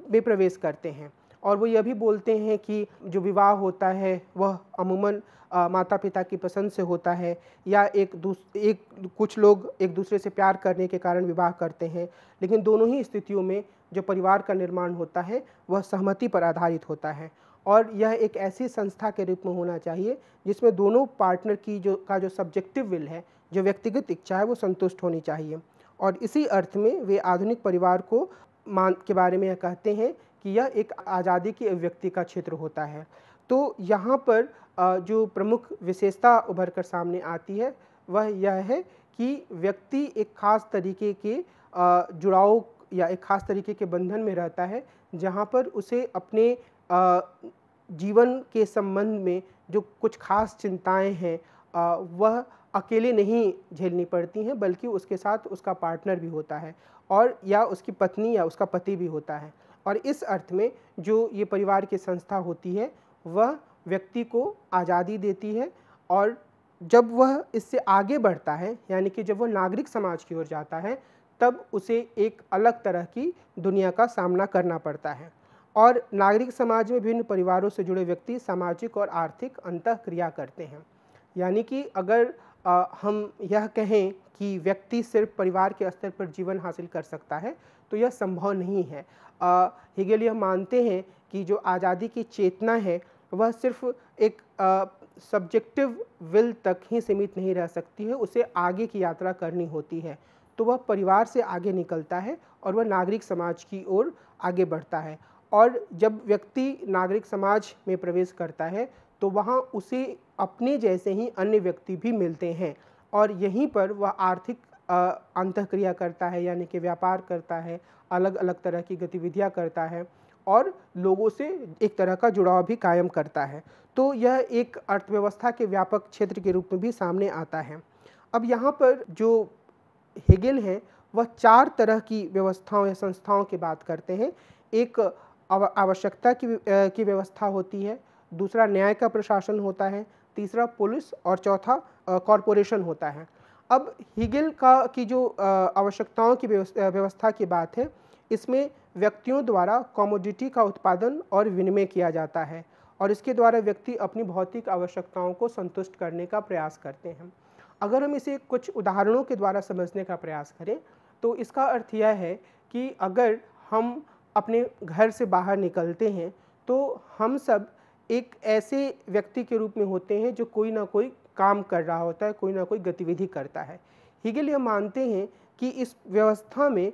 वे प्रवेश करते हैं, और वो यह भी बोलते हैं कि जो विवाह होता है वह अमूमन माता पिता की पसंद से होता है, या कुछ लोग एक दूसरे से प्यार करने के कारण विवाह करते हैं, लेकिन दोनों ही स्थितियों में जो परिवार का निर्माण होता है वह सहमति पर आधारित होता है और यह एक ऐसी संस्था के रूप में होना चाहिए जिसमें दोनों पार्टनर की जो सब्जेक्टिव विल है, जो व्यक्तिगत इच्छा है, वो संतुष्ट होनी चाहिए। और इसी अर्थ में वे आधुनिक परिवार को के बारे में यह कहते हैं कि यह एक आज़ादी की अभिव्यक्ति का क्षेत्र होता है। तो यहाँ पर जो प्रमुख विशेषता उभर कर सामने आती है वह यह है कि व्यक्ति एक खास तरीके के जुड़ाव या एक खास तरीके के बंधन में रहता है, जहाँ पर उसे अपने जीवन के संबंध में जो कुछ खास चिंताएं हैं वह अकेले नहीं झेलनी पड़ती हैं, बल्कि उसके साथ उसका पार्टनर भी होता है और या उसकी पत्नी या उसका पति भी होता है। और इस अर्थ में जो ये परिवार की संस्था होती है वह व्यक्ति को आज़ादी देती है और जब वह इससे आगे बढ़ता है, यानी कि जब वह नागरिक समाज की ओर जाता है, तब उसे एक अलग तरह की दुनिया का सामना करना पड़ता है। और नागरिक समाज में विभिन्न परिवारों से जुड़े व्यक्ति सामाजिक और आर्थिक अंतःक्रिया करते हैं। यानी कि अगर हम यह कहें कि व्यक्ति सिर्फ परिवार के स्तर पर जीवन हासिल कर सकता है तो यह संभव नहीं है। हेगेल यह मानते हैं कि जो आज़ादी की चेतना है वह सिर्फ एक सब्जेक्टिव विल तक ही सीमित नहीं रह सकती है, उसे आगे की यात्रा करनी होती है। तो वह परिवार से आगे निकलता है और वह नागरिक समाज की ओर आगे बढ़ता है। और जब व्यक्ति नागरिक समाज में प्रवेश करता है तो वहाँ उसे अपने जैसे ही अन्य व्यक्ति भी मिलते हैं और यहीं पर वह आर्थिक अंतःक्रिया करता है, यानी कि व्यापार करता है, अलग अलग तरह की गतिविधियाँ करता है और लोगों से एक तरह का जुड़ाव भी कायम करता है। तो यह एक अर्थव्यवस्था के व्यापक क्षेत्र के रूप में भी सामने आता है। अब यहाँ पर जो हेगेल हैं वह 4 तरह की व्यवस्थाओं या संस्थाओं की बात करते हैं। एक आवश्यकता की व्यवस्था होती है, दूसरा न्याय का प्रशासन होता है, तीसरा पुलिस और चौथा कॉरपोरेशन होता है। अब हेगेल की जो आवश्यकताओं की व्यवस्था की बात है, इसमें व्यक्तियों द्वारा कमोडिटी का उत्पादन और विनिमय किया जाता है और इसके द्वारा व्यक्ति अपनी भौतिक आवश्यकताओं को संतुष्ट करने का प्रयास करते हैं। अगर हम इसे कुछ उदाहरणों के द्वारा समझने का प्रयास करें तो इसका अर्थ यह है कि अगर हम अपने घर से बाहर निकलते हैं तो हम सब एक ऐसे व्यक्ति के रूप में होते हैं जो कोई ना कोई काम कर रहा होता है, कोई ना कोई गतिविधि करता है। हेगेल यह मानते हैं कि इस व्यवस्था में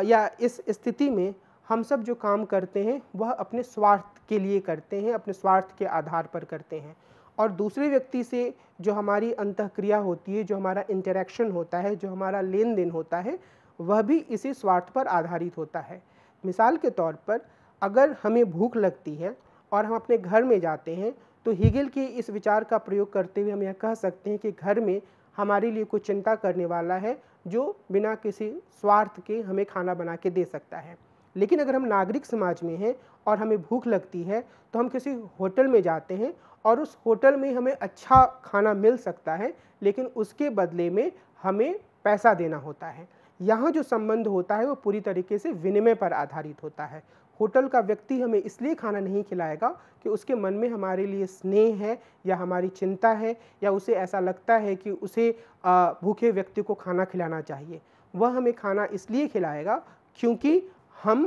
या इस स्थिति में हम सब जो काम करते हैं वह अपने स्वार्थ के लिए करते हैं, अपने स्वार्थ के आधार पर करते हैं और दूसरे व्यक्ति से जो हमारी अंतःक्रिया होती है, जो हमारा इंटरैक्शन होता है, जो हमारा लेन देन होता है, वह भी इसी स्वार्थ पर आधारित होता है। मिसाल के तौर पर अगर हमें भूख लगती है और हम अपने घर में जाते हैं तो हेगेल के इस विचार का प्रयोग करते हुए हम यह कह सकते हैं कि घर में हमारे लिए कोई चिंता करने वाला है जो बिना किसी स्वार्थ के हमें खाना बना के दे सकता है। लेकिन अगर हम नागरिक समाज में हैं और हमें भूख लगती है तो हम किसी होटल में जाते हैं और उस होटल में हमें अच्छा खाना मिल सकता है, लेकिन उसके बदले में हमें पैसा देना होता है। यहाँ जो संबंध होता है वो पूरी तरीके से विनिमय पर आधारित होता है। होटल का व्यक्ति हमें इसलिए खाना नहीं खिलाएगा कि उसके मन में हमारे लिए स्नेह है या हमारी चिंता है या उसे ऐसा लगता है कि उसे भूखे व्यक्ति को खाना खिलाना चाहिए। वह हमें खाना इसलिए खिलाएगा क्योंकि हम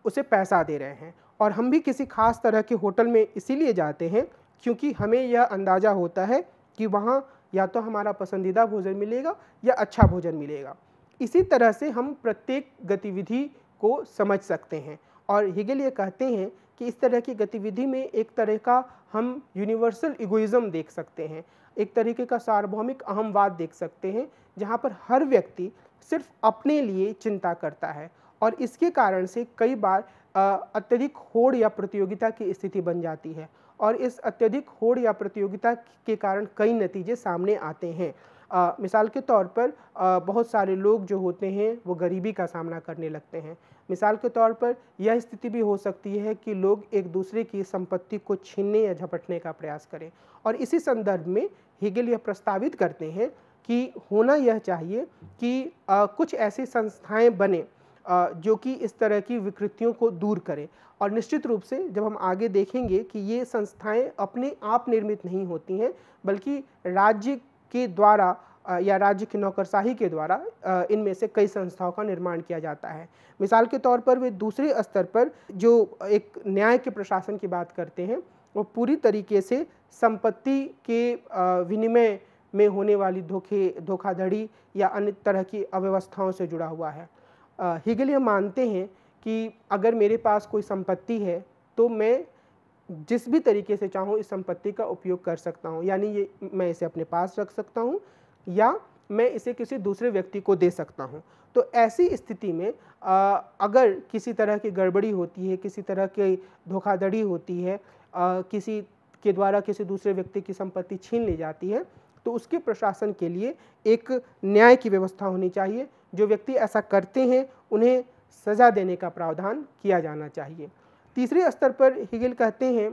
उसे पैसा दे रहे हैं और हम भी किसी खास तरह के होटल में इसीलिए जाते हैं क्योंकि हमें यह अंदाज़ा होता है कि वहाँ या तो हमारा पसंदीदा भोजन मिलेगा या अच्छा भोजन मिलेगा। इसी तरह से हम प्रत्येक गतिविधि को समझ सकते हैं और हेगेल ये कहते हैं कि इस तरह की गतिविधि में एक तरह का हम यूनिवर्सल इगोइज्म देख सकते हैं, एक तरीके का सार्वभौमिक अहमवाद देख सकते हैं जहाँ पर हर व्यक्ति सिर्फ अपने लिए चिंता करता है और इसके कारण से कई बार अत्यधिक होड़ या प्रतियोगिता की स्थिति बन जाती है और इस अत्यधिक होड़ या प्रतियोगिता के कारण कई नतीजे सामने आते हैं। मिसाल के तौर पर बहुत सारे लोग जो होते हैं वो गरीबी का सामना करने लगते हैं। मिसाल के तौर पर यह स्थिति भी हो सकती है कि लोग एक दूसरे की संपत्ति को छीनने या झपटने का प्रयास करें और इसी संदर्भ में हेगेल यह प्रस्तावित करते हैं कि होना यह चाहिए कि कुछ ऐसी संस्थाएं बने जो कि इस तरह की विकृतियों को दूर करें और निश्चित रूप से जब हम आगे देखेंगे कि ये संस्थाएं अपने आप निर्मित नहीं होती हैं बल्कि राज्य के द्वारा या राज्य की नौकरशाही के द्वारा इनमें से कई संस्थाओं का निर्माण किया जाता है। मिसाल के तौर पर वे दूसरे स्तर पर जो एक न्याय के प्रशासन की बात करते हैं, वो पूरी तरीके से संपत्ति के विनिमय में होने वाली धोखाधड़ी या अन्य तरह की अव्यवस्थाओं से जुड़ा हुआ है। हेगल यह मानते हैं कि अगर मेरे पास कोई संपत्ति है तो मैं जिस भी तरीके से चाहूँ इस संपत्ति का उपयोग कर सकता हूँ, यानी ये मैं इसे अपने पास रख सकता हूँ या मैं इसे किसी दूसरे व्यक्ति को दे सकता हूँ। तो ऐसी स्थिति में अगर किसी तरह की गड़बड़ी होती है, किसी तरह की धोखाधड़ी होती है, किसी के द्वारा किसी दूसरे व्यक्ति की संपत्ति छीन ली जाती है, तो उसके प्रशासन के लिए एक न्याय की व्यवस्था होनी चाहिए। जो व्यक्ति ऐसा करते हैं उन्हें सज़ा देने का प्रावधान किया जाना चाहिए। तीसरे स्तर पर हेगल कहते हैं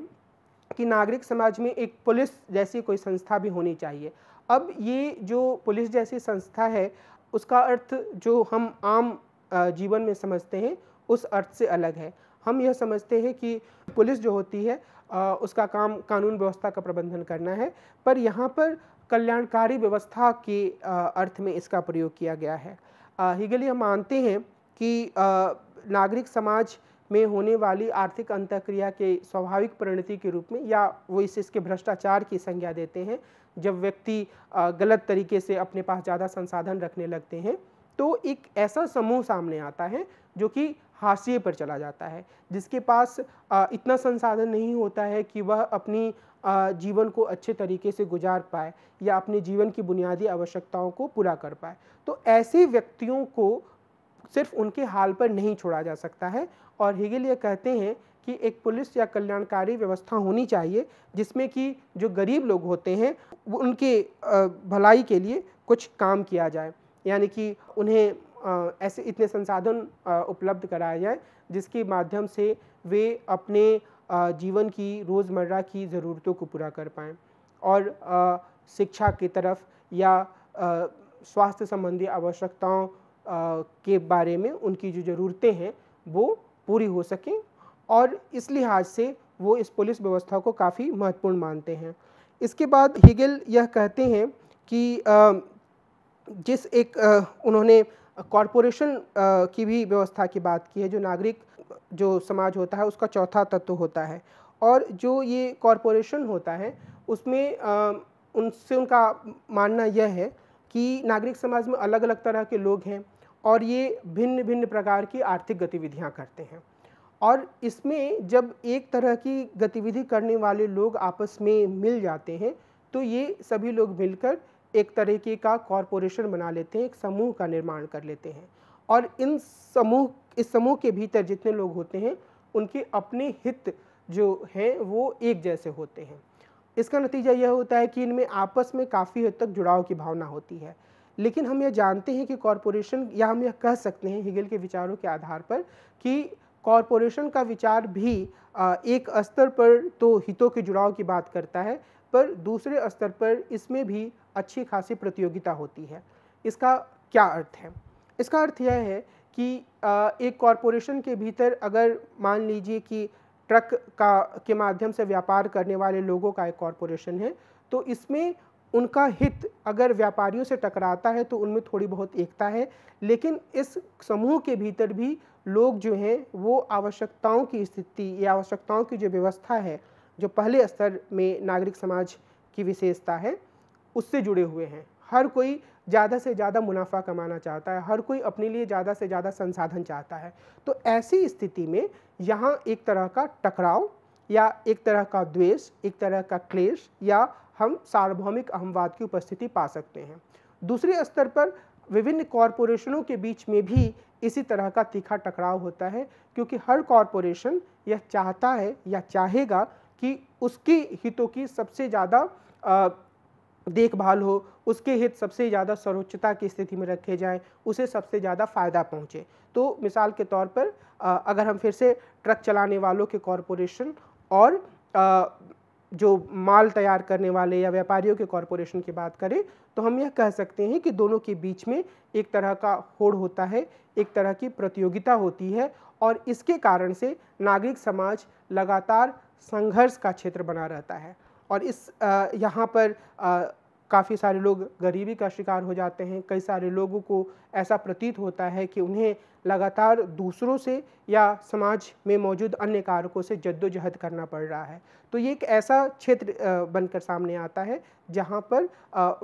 कि नागरिक समाज में एक पुलिस जैसी कोई संस्था भी होनी चाहिए। अब ये जो पुलिस जैसी संस्था है उसका अर्थ जो हम आम जीवन में समझते हैं उस अर्थ से अलग है। हम यह समझते हैं कि पुलिस जो होती है उसका काम कानून व्यवस्था का प्रबंधन करना है, पर यहाँ पर कल्याणकारी व्यवस्था के अर्थ में इसका प्रयोग किया गया है। हेगल यह मानते हैं कि नागरिक समाज में होने वाली आर्थिक अंतःक्रिया के स्वाभाविक परिणति के रूप में, या वो इसके भ्रष्टाचार की संज्ञा देते हैं, जब व्यक्ति गलत तरीके से अपने पास ज़्यादा संसाधन रखने लगते हैं तो एक ऐसा समूह सामने आता है जो कि हाशिए पर चला जाता है, जिसके पास इतना संसाधन नहीं होता है कि वह अपनी जीवन को अच्छे तरीके से गुजार पाए या अपने जीवन की बुनियादी आवश्यकताओं को पूरा कर पाए। तो ऐसे व्यक्तियों को सिर्फ उनके हाल पर नहीं छोड़ा जा सकता है, और हेगल ये कहते हैं कि एक पुलिस या कल्याणकारी व्यवस्था होनी चाहिए जिसमें कि जो गरीब लोग होते हैं वो उनके भलाई के लिए कुछ काम किया जाए, यानी कि उन्हें ऐसे इतने संसाधन उपलब्ध कराए जाए जिसके माध्यम से वे अपने जीवन की रोज़मर्रा की ज़रूरतों को पूरा कर पाएँ और शिक्षा की तरफ या स्वास्थ्य संबंधी आवश्यकताओं के बारे में उनकी जो ज़रूरतें हैं वो पूरी हो सकें, और इस लिहाज से वो इस पुलिस व्यवस्था को काफ़ी महत्वपूर्ण मानते हैं। इसके बाद हेगल यह कहते हैं कि जिस एक उन्होंने कॉरपोरेशन की भी व्यवस्था की बात की है, जो नागरिक जो समाज होता है उसका चौथा तत्व होता है, और जो ये कॉरपोरेशन होता है उसमें उनसे उनका मानना यह है कि नागरिक समाज में अलग अलग तरह के लोग हैं और ये भिन्न भिन्न प्रकार की आर्थिक गतिविधियां करते हैं, और इसमें जब एक तरह की गतिविधि करने वाले लोग आपस में मिल जाते हैं तो ये सभी लोग मिलकर एक तरीके का कॉरपोरेशन बना लेते हैं, एक समूह का निर्माण कर लेते हैं, और इस समूह के भीतर जितने लोग होते हैं उनके अपने हित जो हैं वो एक जैसे होते हैं। इसका नतीजा यह होता है कि इनमें आपस में काफ़ी हद तक जुड़ाव की भावना होती है। लेकिन हम यह जानते हैं कि कॉरपोरेशन, या हम यह कह सकते हैं हेगल के विचारों के आधार पर कि कॉरपोरेशन का विचार भी एक स्तर पर तो हितों के जुड़ाव की बात करता है, पर दूसरे स्तर पर इसमें भी अच्छी खासी प्रतियोगिता होती है। इसका क्या अर्थ है? इसका अर्थ यह है कि एक कॉरपोरेशन के भीतर अगर मान लीजिए कि ट्रक के माध्यम से व्यापार करने वाले लोगों का एक कॉरपोरेशन है, तो इसमें उनका हित अगर व्यापारियों से टकराता है तो उनमें थोड़ी बहुत एकता है, लेकिन इस समूह के भीतर भी लोग जो हैं वो आवश्यकताओं की स्थिति या आवश्यकताओं की जो व्यवस्था है, जो पहले स्तर में नागरिक समाज की विशेषता है, उससे जुड़े हुए हैं। हर कोई ज़्यादा से ज़्यादा मुनाफा कमाना चाहता है, हर कोई अपने लिए ज़्यादा से ज़्यादा संसाधन चाहता है। तो ऐसी स्थिति में यहाँ एक तरह का टकराव या एक तरह का द्वेष, एक तरह का क्लेश, या हम सार्वभौमिक अहमवाद की उपस्थिति पा सकते हैं। दूसरे स्तर पर विभिन्न कॉरपोरेशनों के बीच में भी इसी तरह का तीखा टकराव होता है, क्योंकि हर कॉरपोरेशन यह चाहता है या चाहेगा कि उसके हितों की सबसे ज़्यादा देखभाल हो, उसके हित सबसे ज़्यादा सर्वोच्चता की स्थिति में रखे जाएं, उसे सबसे ज़्यादा फ़ायदा पहुँचे। तो मिसाल के तौर पर अगर हम फिर से ट्रक चलाने वालों के कॉरपोरेशन और जो माल तैयार करने वाले या व्यापारियों के कॉरपोरेशन की बात करें तो हम यह कह सकते हैं कि दोनों के बीच में एक तरह का होड़ होता है, एक तरह की प्रतियोगिता होती है, और इसके कारण से नागरिक समाज लगातार संघर्ष का क्षेत्र बना रहता है। और इस यहाँ पर काफ़ी सारे लोग गरीबी का शिकार हो जाते हैं। कई सारे लोगों को ऐसा प्रतीत होता है कि उन्हें लगातार दूसरों से या समाज में मौजूद अन्य कारकों से जद्दोजहद करना पड़ रहा है। तो ये एक ऐसा क्षेत्र बनकर सामने आता है जहाँ पर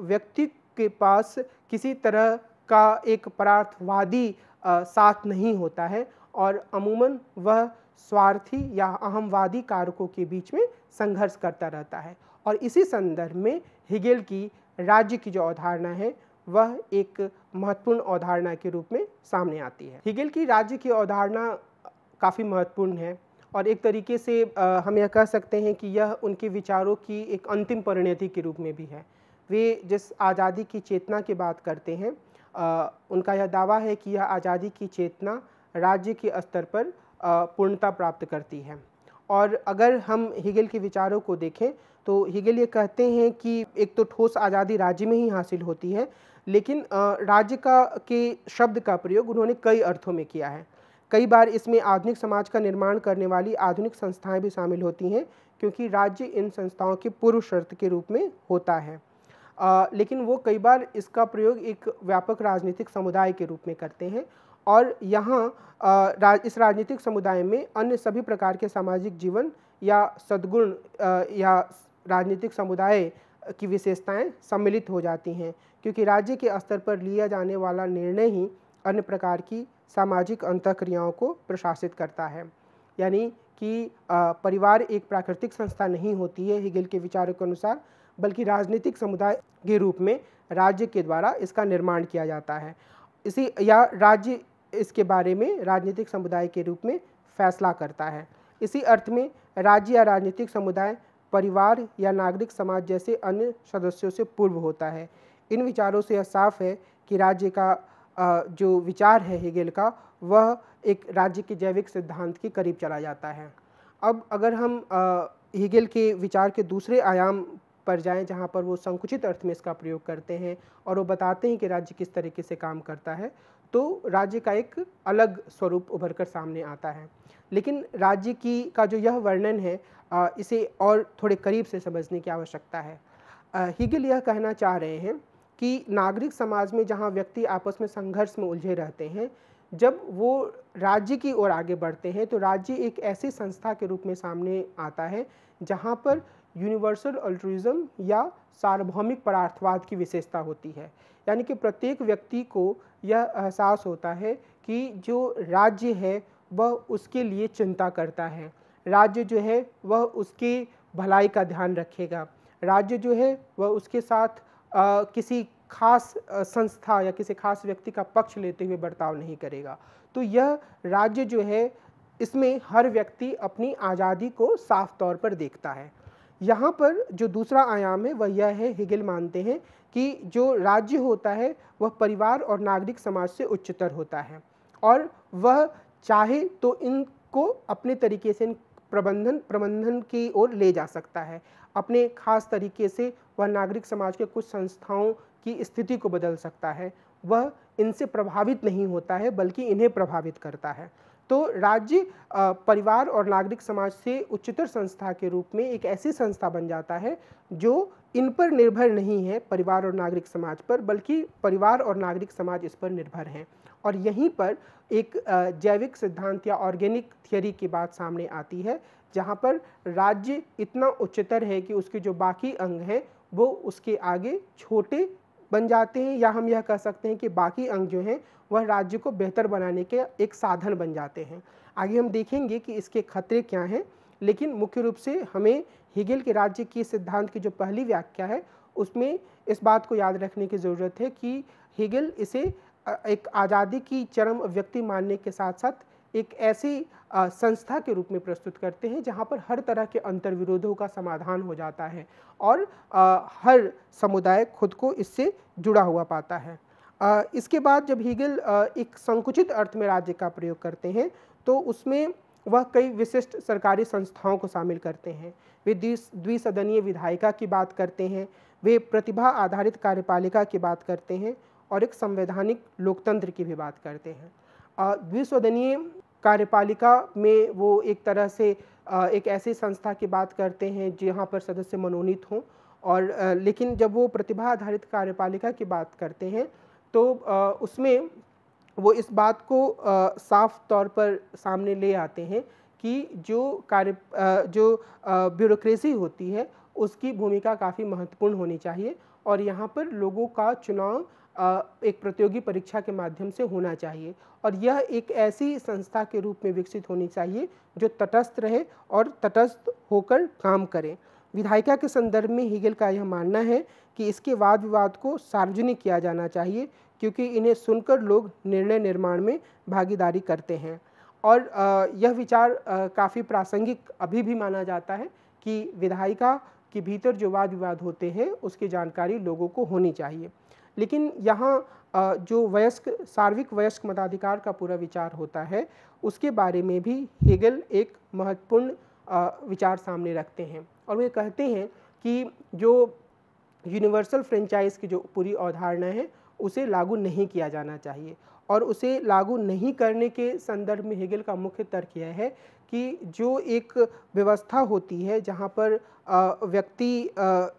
व्यक्ति के पास किसी तरह का एक परार्थवादी साथ नहीं होता है और अमूमन वह स्वार्थी या अहमवादी कारकों के बीच में संघर्ष करता रहता है। और इसी संदर्भ में हेगेल की राज्य की जो अवधारणा है वह एक महत्वपूर्ण अवधारणा के रूप में सामने आती है। हेगेल की राज्य की अवधारणा काफ़ी महत्वपूर्ण है और एक तरीके से हम यह कह सकते हैं कि यह उनके विचारों की एक अंतिम परिणति के रूप में भी है। वे जिस आज़ादी की चेतना की बात करते हैं, उनका यह दावा है कि यह आज़ादी की चेतना राज्य के स्तर पर पूर्णता प्राप्त करती है। और अगर हम हेगेल के विचारों को देखें तो हेगेल ये कहते हैं कि एक तो ठोस आज़ादी राज्य में ही हासिल होती है, लेकिन राज्य के शब्द का प्रयोग उन्होंने कई अर्थों में किया है। कई बार इसमें आधुनिक समाज का निर्माण करने वाली आधुनिक संस्थाएं भी शामिल होती हैं, क्योंकि राज्य इन संस्थाओं की पूर्व शर्त के रूप में होता है। लेकिन वो कई बार इसका प्रयोग एक व्यापक राजनीतिक समुदाय के रूप में करते हैं और यहाँ इस राजनीतिक समुदाय में अन्य सभी प्रकार के सामाजिक जीवन या सद्गुण या राजनीतिक समुदाय की विशेषताएं सम्मिलित हो जाती हैं, क्योंकि राज्य के स्तर पर लिया जाने वाला निर्णय ही अन्य प्रकार की सामाजिक अंतःक्रियाओं को प्रशासित करता है। यानी कि परिवार एक प्राकृतिक संस्था नहीं होती है हेगेल के विचारों के अनुसार, बल्कि राजनीतिक समुदाय के रूप में राज्य के द्वारा इसका निर्माण किया जाता है। राज्य इसके बारे में राजनीतिक समुदाय के रूप में फैसला करता है। इसी अर्थ में राज्य या राजनीतिक समुदाय परिवार या नागरिक समाज जैसे अन्य सदस्यों से पूर्व होता है। इन विचारों से यह साफ है कि राज्य का जो विचार है हेगेल का, वह एक राज्य के जैविक सिद्धांत के करीब चला जाता है। अब अगर हम हेगेल के विचार के दूसरे आयाम पर जाएं, जहां पर वो संकुचित अर्थ में इसका प्रयोग करते हैं और वो बताते हैं कि राज्य किस तरीके से काम करता है, तो राज्य का एक अलग स्वरूप उभर कर सामने आता है। लेकिन राज्य का जो यह वर्णन है, इसे और थोड़े करीब से समझने की आवश्यकता है। हेगेल यह कहना चाह रहे हैं कि नागरिक समाज में जहाँ व्यक्ति आपस में संघर्ष में उलझे रहते हैं, जब वो राज्य की ओर आगे बढ़ते हैं तो राज्य एक ऐसी संस्था के रूप में सामने आता है जहाँ पर यूनिवर्सल अल्ट्रुइज्म या सार्वभौमिक परार्थवाद की विशेषता होती है। यानी कि प्रत्येक व्यक्ति को यह एहसास होता है कि जो राज्य है वह उसके लिए चिंता करता है, राज्य जो है वह उसकी भलाई का ध्यान रखेगा, राज्य जो है वह उसके साथ किसी खास संस्था या किसी खास व्यक्ति का पक्ष लेते हुए बर्ताव नहीं करेगा। तो यह राज्य जो है, इसमें हर व्यक्ति अपनी आज़ादी को साफ तौर पर देखता है। यहाँ पर जो दूसरा आयाम है वह यह है, हेगेल मानते हैं कि जो राज्य होता है वह परिवार और नागरिक समाज से उच्चतर होता है और वह चाहे तो इनको अपने तरीके से प्रबंधन की ओर ले जा सकता है। अपने खास तरीके से वह नागरिक समाज के कुछ संस्थाओं की स्थिति को बदल सकता है। वह इनसे प्रभावित नहीं होता है बल्कि इन्हें प्रभावित करता है। तो राज्य परिवार और नागरिक समाज से उच्चतर संस्था के रूप में एक ऐसी संस्था बन जाता है जो इन पर निर्भर नहीं है, परिवार और नागरिक समाज पर, बल्कि परिवार और नागरिक समाज इस पर निर्भर हैं। और यहीं पर एक जैविक सिद्धांत या ऑर्गेनिक थियरी की बात सामने आती है, जहाँ पर राज्य इतना उच्चतर है कि उसके जो बाकी अंग हैं वो उसके आगे छोटे बन जाते हैं, या हम यह कह सकते हैं कि बाकी अंग जो हैं वह राज्य को बेहतर बनाने के एक साधन बन जाते हैं। आगे हम देखेंगे कि इसके खतरे क्या हैं, लेकिन मुख्य रूप से हमें हेगेल के राज्य की सिद्धांत की जो पहली व्याख्या है उसमें इस बात को याद रखने की ज़रूरत है कि हेगेल इसे एक आज़ादी की चरम अभिव्यक्ति मानने के साथ साथ एक ऐसी संस्था के रूप में प्रस्तुत करते हैं जहाँ पर हर तरह के अंतर्विरोधों का समाधान हो जाता है और हर समुदाय खुद को इससे जुड़ा हुआ पाता है। इसके बाद जब हेगेल एक संकुचित अर्थ में राज्य का प्रयोग करते हैं तो उसमें वह कई विशिष्ट सरकारी संस्थाओं को शामिल करते हैं। वे द्विसदनीय विधायिका की बात करते हैं, वे प्रतिभा आधारित कार्यपालिका की बात करते हैं और एक संवैधानिक लोकतंत्र की भी बात करते हैं। द्विसदनीय कार्यपालिका में वो एक तरह से एक ऐसी संस्था की बात करते हैं जहाँ पर सदस्य मनोनीत हों और लेकिन जब वो प्रतिभा आधारित कार्यपालिका की बात करते हैं तो उसमें वो इस बात को साफ तौर पर सामने ले आते हैं कि जो ब्यूरोक्रेसी होती है उसकी भूमिका काफ़ी महत्वपूर्ण होनी चाहिए और यहाँ पर लोगों का चुनाव एक प्रतियोगी परीक्षा के माध्यम से होना चाहिए और यह एक ऐसी संस्था के रूप में विकसित होनी चाहिए जो तटस्थ रहे और तटस्थ होकर काम करे। विधायिका के संदर्भ में हेगेल का यह मानना है कि इसके वाद विवाद को सार्वजनिक किया जाना चाहिए क्योंकि इन्हें सुनकर लोग निर्णय निर्माण में भागीदारी करते हैं और यह विचार काफ़ी प्रासंगिक अभी भी माना जाता है कि विधायिका के भीतर जो वाद विवाद होते हैं उसकी जानकारी लोगों को होनी चाहिए। लेकिन यहाँ जो सार्विक वयस्क मताधिकार का पूरा विचार होता है उसके बारे में भी हेगेल एक महत्वपूर्ण विचार सामने रखते हैं और वे कहते हैं कि जो यूनिवर्सल फ्रेंचाइज की जो पूरी अवधारणा है उसे लागू नहीं किया जाना चाहिए और उसे लागू नहीं करने के संदर्भ में हेगेल का मुख्य तर्क यह है कि जो एक व्यवस्था होती है जहाँ पर व्यक्ति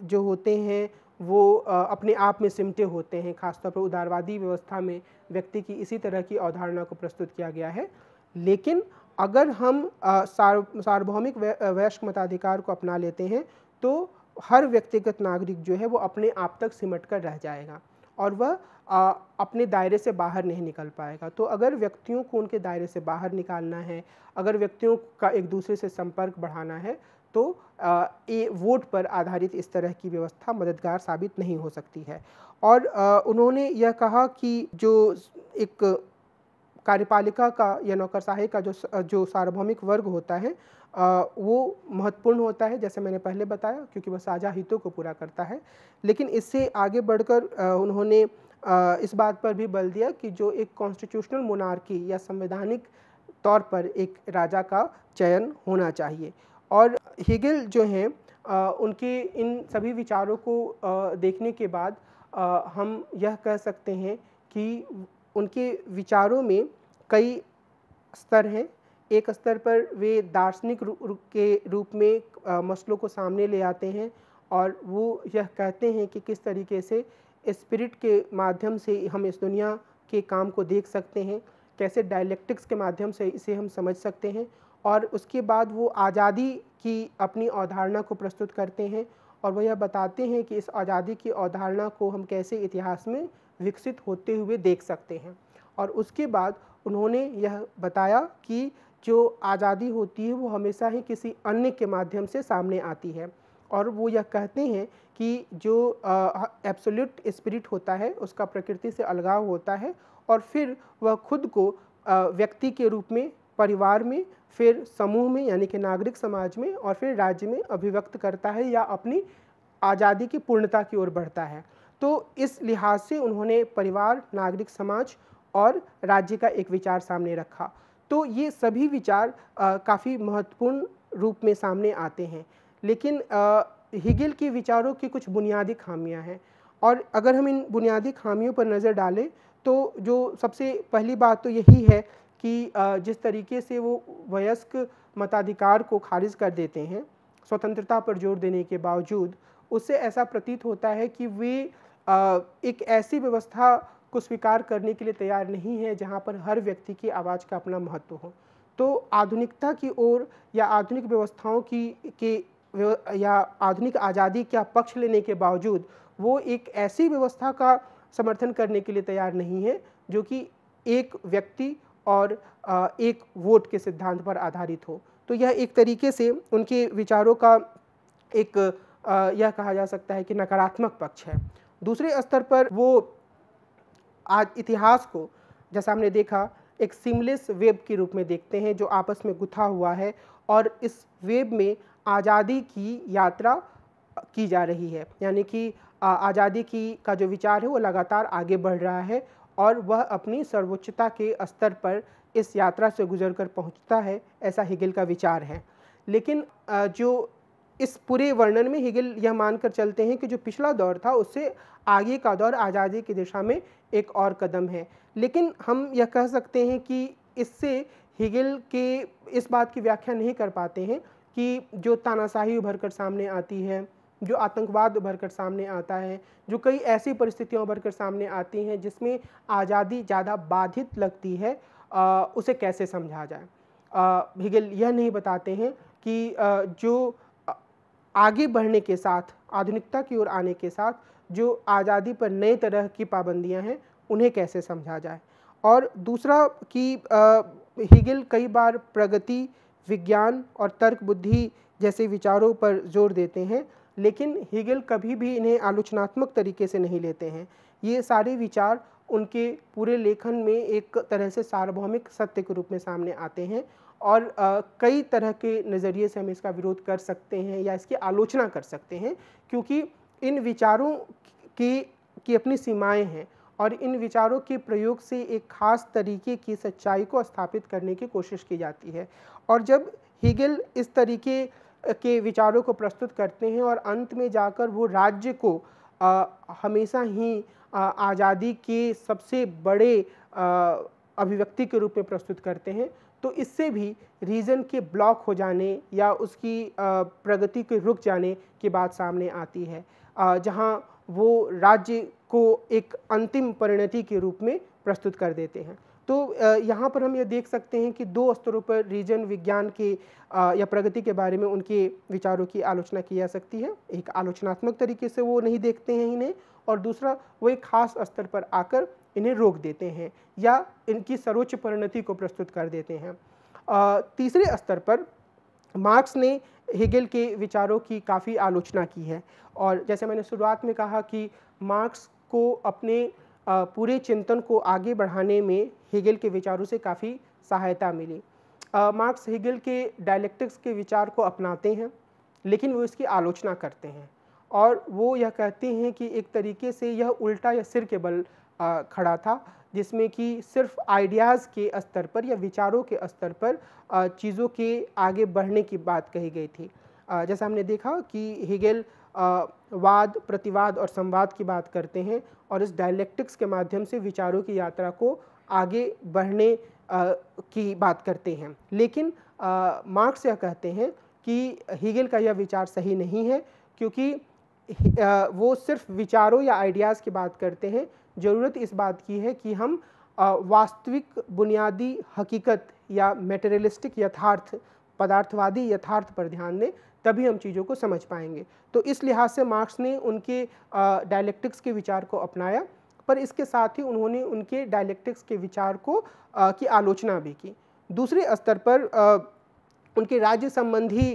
जो होते हैं वो अपने आप में सिमटे होते हैं, खासतौर पर उदारवादी व्यवस्था में व्यक्ति की इसी तरह की अवधारणा को प्रस्तुत किया गया है। लेकिन अगर हम सार्वभौमिक वयस्क मताधिकार को अपना लेते हैं तो हर व्यक्तिगत नागरिक जो है वो अपने आप तक सिमट कर रह जाएगा और वह अपने दायरे से बाहर नहीं निकल पाएगा। तो अगर व्यक्तियों को उनके दायरे से बाहर निकालना है, अगर व्यक्तियों का एक दूसरे से संपर्क बढ़ाना है तो वोट पर आधारित इस तरह की व्यवस्था मददगार साबित नहीं हो सकती है। और उन्होंने यह कहा कि जो एक कार्यपालिका का या नौकरशाही का जो सार्वभौमिक वर्ग होता है वो महत्वपूर्ण होता है, जैसे मैंने पहले बताया, क्योंकि वह साझा हितों को पूरा करता है। लेकिन इससे आगे बढ़कर उन्होंने इस बात पर भी बल दिया कि जो एक कॉन्स्टिट्यूशनल मोनार्की या संवैधानिक तौर पर एक राजा का चयन होना चाहिए। और हेगेल जो हैं उनके इन सभी विचारों को देखने के बाद हम यह कह सकते हैं कि उनके विचारों में कई स्तर हैं। एक स्तर पर वे दार्शनिक के रूप में मसलों को सामने ले आते हैं और वो यह कहते हैं कि किस तरीके से स्पिरिट के माध्यम से हम इस दुनिया के काम को देख सकते हैं, कैसे डायलेक्टिक्स के माध्यम से इसे हम समझ सकते हैं। और उसके बाद वो आज़ादी की अपनी अवधारणा को प्रस्तुत करते हैं और वह यह बताते हैं कि इस आज़ादी की अवधारणा को हम कैसे इतिहास में विकसित होते हुए देख सकते हैं। और उसके बाद उन्होंने यह बताया कि जो आज़ादी होती है वो हमेशा ही किसी अन्य के माध्यम से सामने आती है और वो यह कहते हैं कि जो एब्सोल्यूट स्पिरिट होता है उसका प्रकृति से अलगाव होता है और फिर वह खुद को व्यक्ति के रूप में, परिवार में, फिर समूह में यानी कि नागरिक समाज में और फिर राज्य में अभिव्यक्त करता है या अपनी आज़ादी की पूर्णता की ओर बढ़ता है। तो इस लिहाज से उन्होंने परिवार, नागरिक समाज और राज्य का एक विचार सामने रखा। तो ये सभी विचार काफ़ी महत्वपूर्ण रूप में सामने आते हैं। लेकिन हेगेल के विचारों की कुछ बुनियादी खामियां हैं और अगर हम इन बुनियादी खामियों पर नज़र डालें तो जो सबसे पहली बात तो यही है कि जिस तरीके से वो वयस्क मताधिकार को खारिज कर देते हैं स्वतंत्रता पर जोर देने के बावजूद, उससे ऐसा प्रतीत होता है कि वे एक ऐसी व्यवस्था को स्वीकार करने के लिए तैयार नहीं है जहां पर हर व्यक्ति की आवाज़ का अपना महत्व हो। तो आधुनिकता की ओर या आधुनिक व्यवस्थाओं या आधुनिक आज़ादी का पक्ष लेने के बावजूद वो एक ऐसी व्यवस्था का समर्थन करने के लिए तैयार नहीं है जो कि एक व्यक्ति और एक वोट के सिद्धांत पर आधारित हो। तो यह एक तरीके से उनके विचारों का एक यह कहा जा सकता है कि नकारात्मक पक्ष है। दूसरे स्तर पर वो आज इतिहास को, जैसा हमने देखा, एक सीमलेस वेब के रूप में देखते हैं जो आपस में गुथा हुआ है और इस वेब में आज़ादी की यात्रा की जा रही है, यानी कि आज़ादी का जो विचार है वो लगातार आगे बढ़ रहा है और वह अपनी सर्वोच्चता के स्तर पर इस यात्रा से गुजरकर पहुंचता है, ऐसा हेगेल का विचार है। लेकिन जो इस पूरे वर्णन में हेगेल यह मानकर चलते हैं कि जो पिछला दौर था उससे आगे का दौर आज़ादी की दिशा में एक और कदम है। लेकिन हम यह कह सकते हैं कि इससे हेगेल के इस बात की व्याख्या नहीं कर पाते हैं कि जो तानाशाही उभर कर सामने आती है, जो आतंकवाद उभर कर सामने आता है, जो कई ऐसी परिस्थितियाँ उभर कर सामने आती हैं जिसमें आज़ादी ज़्यादा बाधित लगती है, उसे कैसे समझा जाए। हेगेल यह नहीं बताते हैं कि जो आगे बढ़ने के साथ, आधुनिकता की ओर आने के साथ जो आज़ादी पर नए तरह की पाबंदियां हैं, उन्हें कैसे समझा जाए। और दूसरा कि हेगेल कई बार प्रगति, विज्ञान और तर्क बुद्धि जैसे विचारों पर जोर देते हैं, लेकिन हेगेल कभी भी इन्हें आलोचनात्मक तरीके से नहीं लेते हैं। ये सारे विचार उनके पूरे लेखन में एक तरह से सार्वभौमिक सत्य के रूप में सामने आते हैं, और कई तरह के नज़रिए से हम इसका विरोध कर सकते हैं या इसकी आलोचना कर सकते हैं, क्योंकि इन विचारों की अपनी सीमाएं हैं और इन विचारों के प्रयोग से एक खास तरीके की सच्चाई को स्थापित करने की कोशिश की जाती है। और जब हेगेल इस तरीके के विचारों को प्रस्तुत करते हैं और अंत में जाकर वो राज्य को हमेशा ही आज़ादी के सबसे बड़े अभिव्यक्ति के रूप में प्रस्तुत करते हैं, तो इससे भी रीजन के ब्लॉक हो जाने या उसकी प्रगति के रुक जाने की बात सामने आती है, जहां वो राज्य को एक अंतिम परिणति के रूप में प्रस्तुत कर देते हैं। तो यहाँ पर हम ये देख सकते हैं कि दो स्तरों पर रीजन विज्ञान के या प्रगति के बारे में उनके विचारों की आलोचना की जा सकती है। एक आलोचनात्मक तरीके से वो नहीं देखते हैं इन्हें, और दूसरा वो एक खास स्तर पर आकर इन्हें रोक देते हैं या इनकी सर्वोच्च परिणति को प्रस्तुत कर देते हैं। तीसरे स्तर पर मार्क्स ने हेगेल के विचारों की काफ़ी आलोचना की है, और जैसे मैंने शुरुआत में कहा कि मार्क्स को अपने पूरे चिंतन को आगे बढ़ाने में हेगेल के विचारों से काफ़ी सहायता मिली। मार्क्स हेगेल के डायलेक्टिक्स के विचार को अपनाते हैं, लेकिन वो इसकी आलोचना करते हैं, और वो यह कहते हैं कि एक तरीके से यह उल्टा या सिर के बल खड़ा था, जिसमें कि सिर्फ आइडियाज़ के स्तर पर या विचारों के स्तर पर चीज़ों के आगे बढ़ने की बात कही गई थी। जैसा हमने देखा कि हेगेल वाद, प्रतिवाद और संवाद की बात करते हैं, और इस डायलेक्टिक्स के माध्यम से विचारों की यात्रा को आगे बढ़ने की बात करते हैं। लेकिन मार्क्स यह कहते हैं कि हेगेल का यह विचार सही नहीं है, क्योंकि वो सिर्फ विचारों या आइडियाज़ की बात करते हैं। ज़रूरत इस बात की है कि हम वास्तविक बुनियादी हकीकत या मटेरियलिस्टिक यथार्थ, पदार्थवादी यथार्थ पर ध्यान दें, तभी हम चीज़ों को समझ पाएंगे। तो इस लिहाज से मार्क्स ने उनके डायलेक्टिक्स के विचार को अपनाया, पर इसके साथ ही उन्होंने उनके डायलेक्टिक्स के विचार को की आलोचना भी की। दूसरे स्तर पर उनके राज्य संबंधी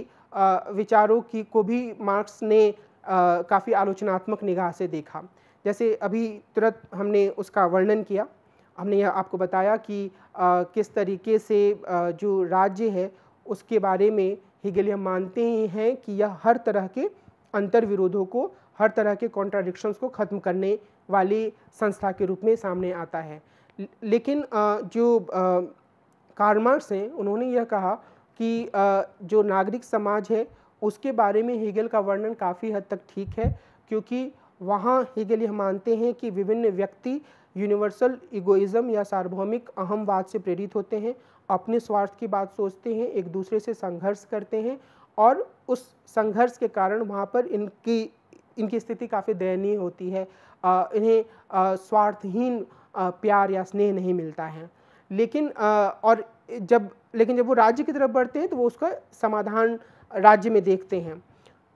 विचारों की को भी मार्क्स ने काफ़ी आलोचनात्मक निगाह से देखा। जैसे अभी तुरंत हमने उसका वर्णन किया, हमने यह आपको बताया कि किस तरीके से जो राज्य है उसके बारे में हेगेल मानते ही हैं कि यह हर तरह के अंतर्विरोधों को, हर तरह के कॉन्ट्राडिक्शंस को ख़त्म करने वाली संस्था के रूप में सामने आता है। लेकिन जो कार्ल मार्क्स हैं, उन्होंने यह कहा कि जो नागरिक समाज है उसके बारे में हेगेल का वर्णन काफ़ी हद तक ठीक है, क्योंकि वहाँ हेगेल यह मानते हैं कि विभिन्न व्यक्ति यूनिवर्सल इगोइज़म या सार्वभौमिक अहमवाद से प्रेरित होते हैं, अपने स्वार्थ की बात सोचते हैं, एक दूसरे से संघर्ष करते हैं, और उस संघर्ष के कारण वहाँ पर इनकी स्थिति काफ़ी दयनीय होती है। इन्हें स्वार्थहीन प्यार या स्नेह नहीं मिलता है। लेकिन जब वो राज्य की तरफ बढ़ते हैं तो वो उसका समाधान राज्य में देखते हैं।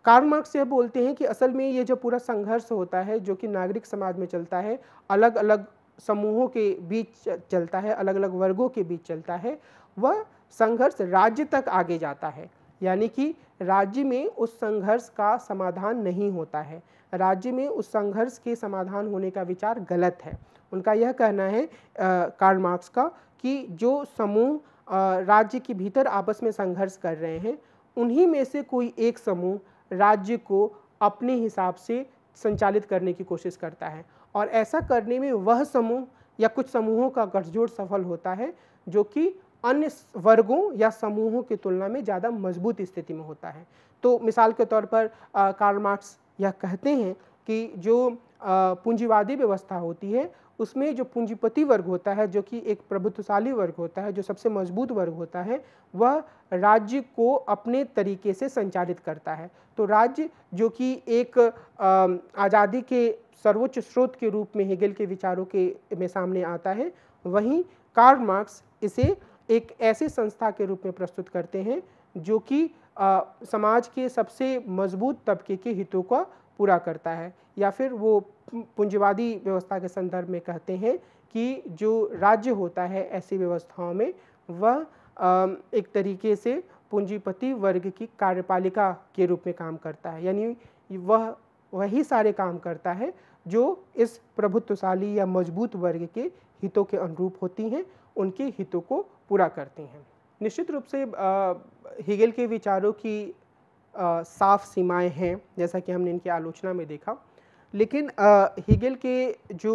कार्ल मार्क्स यह बोलते हैं कि असल में ये जो पूरा संघर्ष होता है जो कि नागरिक समाज में चलता है, अलग अलग समूहों के बीच चलता है, अलग अलग वर्गों के बीच चलता है, वह संघर्ष राज्य तक आगे जाता है। यानी कि राज्य में उस संघर्ष का समाधान नहीं होता है, राज्य में उस संघर्ष के समाधान होने का विचार गलत है। उनका यह कहना है कार्ल मार्क्स का कि जो समूह राज्य के भीतर आपस में संघर्ष कर रहे हैं, उन्हीं में से कोई एक समूह राज्य को अपने हिसाब से संचालित करने की कोशिश करता है, और ऐसा करने में वह समूह या कुछ समूहों का गठजोड़ सफल होता है जो कि अन्य वर्गों या समूहों की तुलना में ज़्यादा मजबूत स्थिति में होता है। तो मिसाल के तौर पर कार्ल मार्क्स यह कहते हैं कि जो पूंजीवादी व्यवस्था होती है उसमें जो पूंजीपति वर्ग होता है, जो कि एक प्रभुत्वशाली वर्ग होता है, जो सबसे मजबूत वर्ग होता है, वह राज्य को अपने तरीके से संचालित करता है। तो राज्य जो कि एक आज़ादी के सर्वोच्च स्रोत के रूप में हेगेल के विचारों के में सामने आता है, वहीं कार्ल मार्क्स इसे एक ऐसी संस्था के रूप में प्रस्तुत करते हैं जो कि समाज के सबसे मजबूत तबके के हितों का पूरा करता है, या फिर वो पूंजीवादी व्यवस्था के संदर्भ में कहते हैं कि जो राज्य होता है ऐसी व्यवस्थाओं में, वह एक तरीके से पूंजीपति वर्ग की कार्यपालिका के रूप में काम करता है, यानी वह वही सारे काम करता है जो इस प्रभुत्वशाली या मजबूत वर्ग के हितों के अनुरूप होती हैं, उनके हितों को पूरा करती हैं। निश्चित रूप से हेगेल के विचारों की साफ सीमाएं हैं, जैसा कि हमने इनकी आलोचना में देखा, लेकिन हेगेल के जो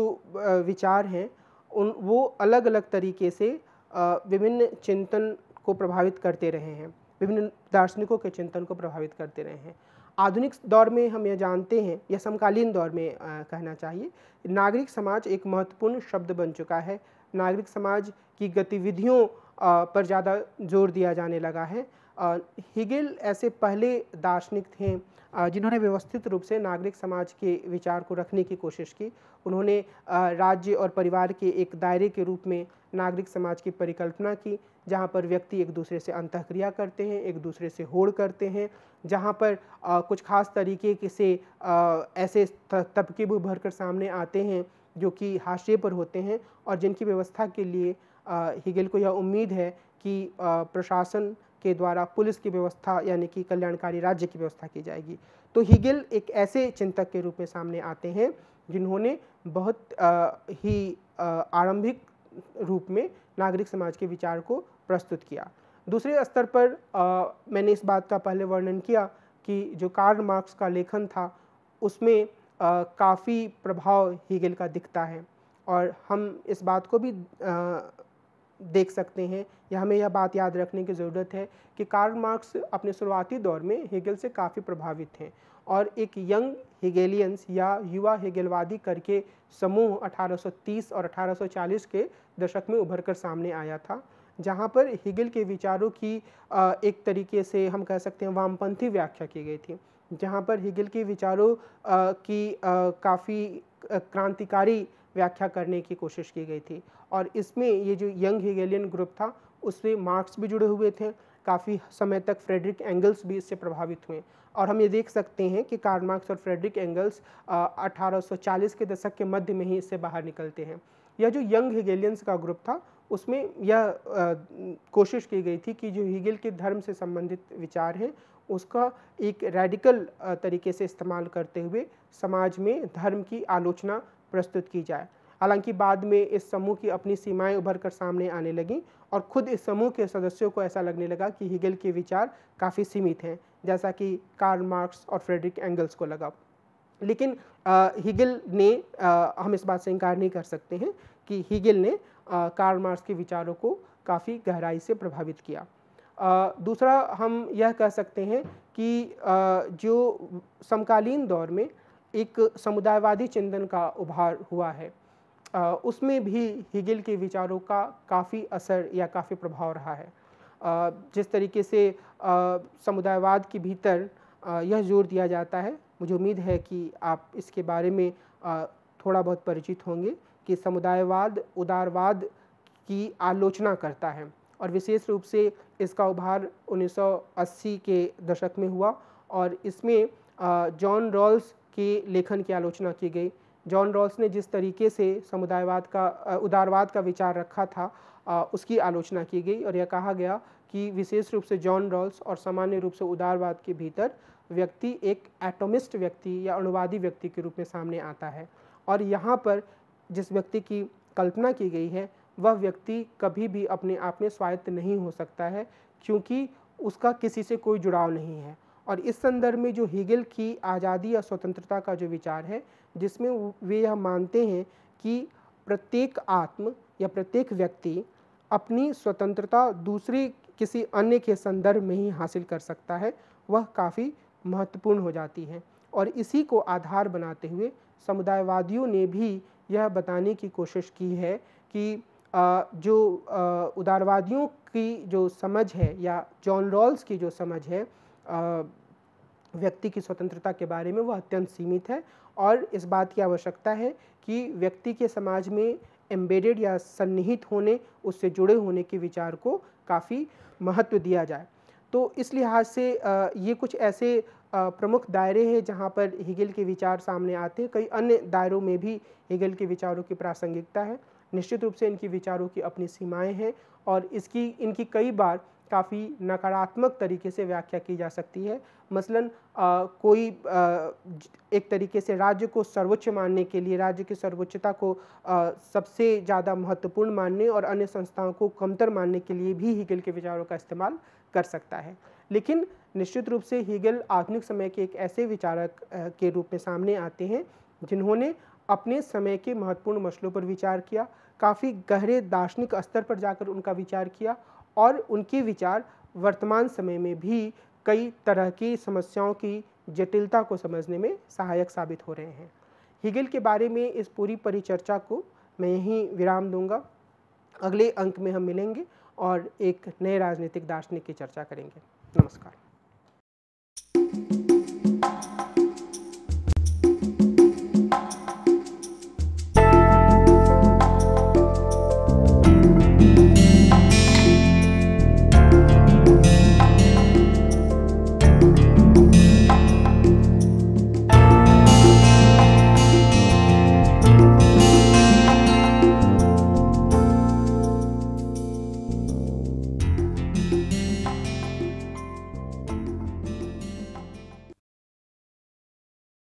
विचार हैं वो अलग अलग तरीके से विभिन्न चिंतन को प्रभावित करते रहे हैं, विभिन्न दार्शनिकों के चिंतन को प्रभावित करते रहे हैं। आधुनिक दौर में हम ये जानते हैं, या समकालीन दौर में कहना चाहिए, नागरिक समाज एक महत्वपूर्ण शब्द बन चुका है। नागरिक समाज की गतिविधियों पर ज़्यादा जोर दिया जाने लगा है। हेगेल ऐसे पहले दार्शनिक थे जिन्होंने व्यवस्थित रूप से नागरिक समाज के विचार को रखने की कोशिश की। उन्होंने राज्य और परिवार के एक दायरे के रूप में नागरिक समाज की परिकल्पना की, जहाँ पर व्यक्ति एक दूसरे से अंतःक्रिया करते हैं, एक दूसरे से होड़ करते हैं, जहाँ पर कुछ खास तरीके से ऐसे तबके भी उभर कर सामने आते हैं जो कि हाशिए पर होते हैं, और जिनकी व्यवस्था के लिए हेगेल को यह उम्मीद है कि प्रशासन के द्वारा पुलिस की व्यवस्था यानी कि कल्याणकारी राज्य की व्यवस्था की जाएगी। तो हेगेल एक ऐसे चिंतक के रूप में सामने आते हैं जिन्होंने बहुत ही आरंभिक रूप में नागरिक समाज के विचार को प्रस्तुत किया। दूसरे स्तर पर मैंने इस बात का पहले वर्णन किया कि जो कार्ल मार्क्स का लेखन था उसमें काफ़ी प्रभाव हेगेल का दिखता है, और हम इस बात को भी देख सकते हैं, या हमें यह बात याद रखने की ज़रूरत है कि कार्ल मार्क्स अपने शुरुआती दौर में हेगेल से काफ़ी प्रभावित हैं, और एक यंग हेगेलियंस या युवा हेगेलवादी करके समूह 1830 और 1840 के दशक में उभर कर सामने आया था, जहाँ पर हेगेल के विचारों की एक तरीके से हम कह सकते हैं वामपंथी व्याख्या की गई थी, जहाँ पर हेगेल के विचारों की काफ़ी क्रांतिकारी व्याख्या करने की कोशिश की गई थी। और इसमें ये जो यंग हेगेलियन ग्रुप था उसमें मार्क्स भी जुड़े हुए थे, काफ़ी समय तक फ्रेडरिक एंगल्स भी इससे प्रभावित हुए, और हम ये देख सकते हैं कि कार्ल मार्क्स और फ्रेडरिक एंगल्स 1840 के दशक के मध्य में ही इससे बाहर निकलते हैं। यह जो यंग हेगेलियंस का ग्रुप था उसमें यह कोशिश की गई थी कि जो हेगेल के धर्म से संबंधित विचार हैं उसका एक रैडिकल तरीके से इस्तेमाल करते हुए समाज में धर्म की आलोचना प्रस्तुत की जाए। हालांकि बाद में इस समूह की अपनी सीमाएं उभर कर सामने आने लगीं, और खुद इस समूह के सदस्यों को ऐसा लगने लगा कि हेगेल के विचार काफ़ी सीमित हैं, जैसा कि कार्ल मार्क्स और फ्रेडरिक एंगल्स को लगा। लेकिन हेगेल ने हम इस बात से इनकार नहीं कर सकते हैं कि हेगेल ने कार्ल मार्क्स के विचारों को काफ़ी गहराई से प्रभावित किया। दूसरा हम यह कह सकते हैं कि जो समकालीन दौर में एक समुदायवादी चिंतन का उभार हुआ है, उसमें भी हेगेल के विचारों का काफ़ी असर या काफ़ी प्रभाव रहा है। जिस तरीके से समुदायवाद के भीतर यह जोर दिया जाता है, मुझे उम्मीद है कि आप इसके बारे में थोड़ा बहुत परिचित होंगे कि समुदायवाद उदारवाद की आलोचना करता है, और विशेष रूप से इसका उभार 1980 के दशक में हुआ, और इसमें जॉन रॉल्स के लेखन की आलोचना की गई। जॉन रॉल्स ने जिस तरीके से समुदायवाद का उदारवाद का विचार रखा था उसकी आलोचना की गई, और यह कहा गया कि विशेष रूप से जॉन रॉल्स और सामान्य रूप से उदारवाद के भीतर व्यक्ति एक एटोमिस्ट व्यक्ति या अणुवादी व्यक्ति के रूप में सामने आता है, और यहाँ पर जिस व्यक्ति की कल्पना की गई है वह व्यक्ति कभी भी अपने आप में स्वायत्त नहीं हो सकता है, क्योंकि उसका किसी से कोई जुड़ाव नहीं है। और इस संदर्भ में जो हेगेल की आज़ादी या स्वतंत्रता का जो विचार है, जिसमें वे यह मानते हैं कि प्रत्येक आत्म या प्रत्येक व्यक्ति अपनी स्वतंत्रता दूसरे किसी अन्य के संदर्भ में ही हासिल कर सकता है, वह काफ़ी महत्वपूर्ण हो जाती है। और इसी को आधार बनाते हुए समुदायवादियों ने भी यह बताने की कोशिश की है कि जो उदारवादियों की जो समझ है या जॉन रॉल्स की जो समझ है व्यक्ति की स्वतंत्रता के बारे में, वह अत्यंत सीमित है और इस बात की आवश्यकता है कि व्यक्ति के समाज में एम्बेडेड या सन्निहित होने, उससे जुड़े होने के विचार को काफ़ी महत्व दिया जाए। तो इस लिहाज से ये कुछ ऐसे प्रमुख दायरे हैं जहाँ पर हेगेल के विचार सामने आते हैं। कई अन्य दायरों में भी हेगेल के विचारों की प्रासंगिकता है। निश्चित रूप से इनकी विचारों की अपनी सीमाएं हैं और इनकी कई बार काफ़ी नकारात्मक तरीके से व्याख्या की जा सकती है। मसलन कोई एक तरीके से राज्य को सर्वोच्च मानने के लिए, राज्य की सर्वोच्चता को सबसे ज़्यादा महत्वपूर्ण मानने और अन्य संस्थाओं को कमतर मानने के लिए भी हेगेल के विचारों का इस्तेमाल कर सकता है। लेकिन निश्चित रूप से हेगेल आधुनिक समय के एक ऐसे विचारक के रूप में सामने आते हैं जिन्होंने अपने समय के महत्वपूर्ण मसलों पर विचार किया, काफ़ी गहरे दार्शनिक स्तर पर जाकर उनका विचार किया और उनके विचार वर्तमान समय में भी कई तरह की समस्याओं की जटिलता को समझने में सहायक साबित हो रहे हैं। हेगेल के बारे में इस पूरी परिचर्चा को मैं यहीं विराम दूंगा। अगले अंक में हम मिलेंगे और एक नए राजनीतिक दार्शनिक की चर्चा करेंगे। नमस्कार।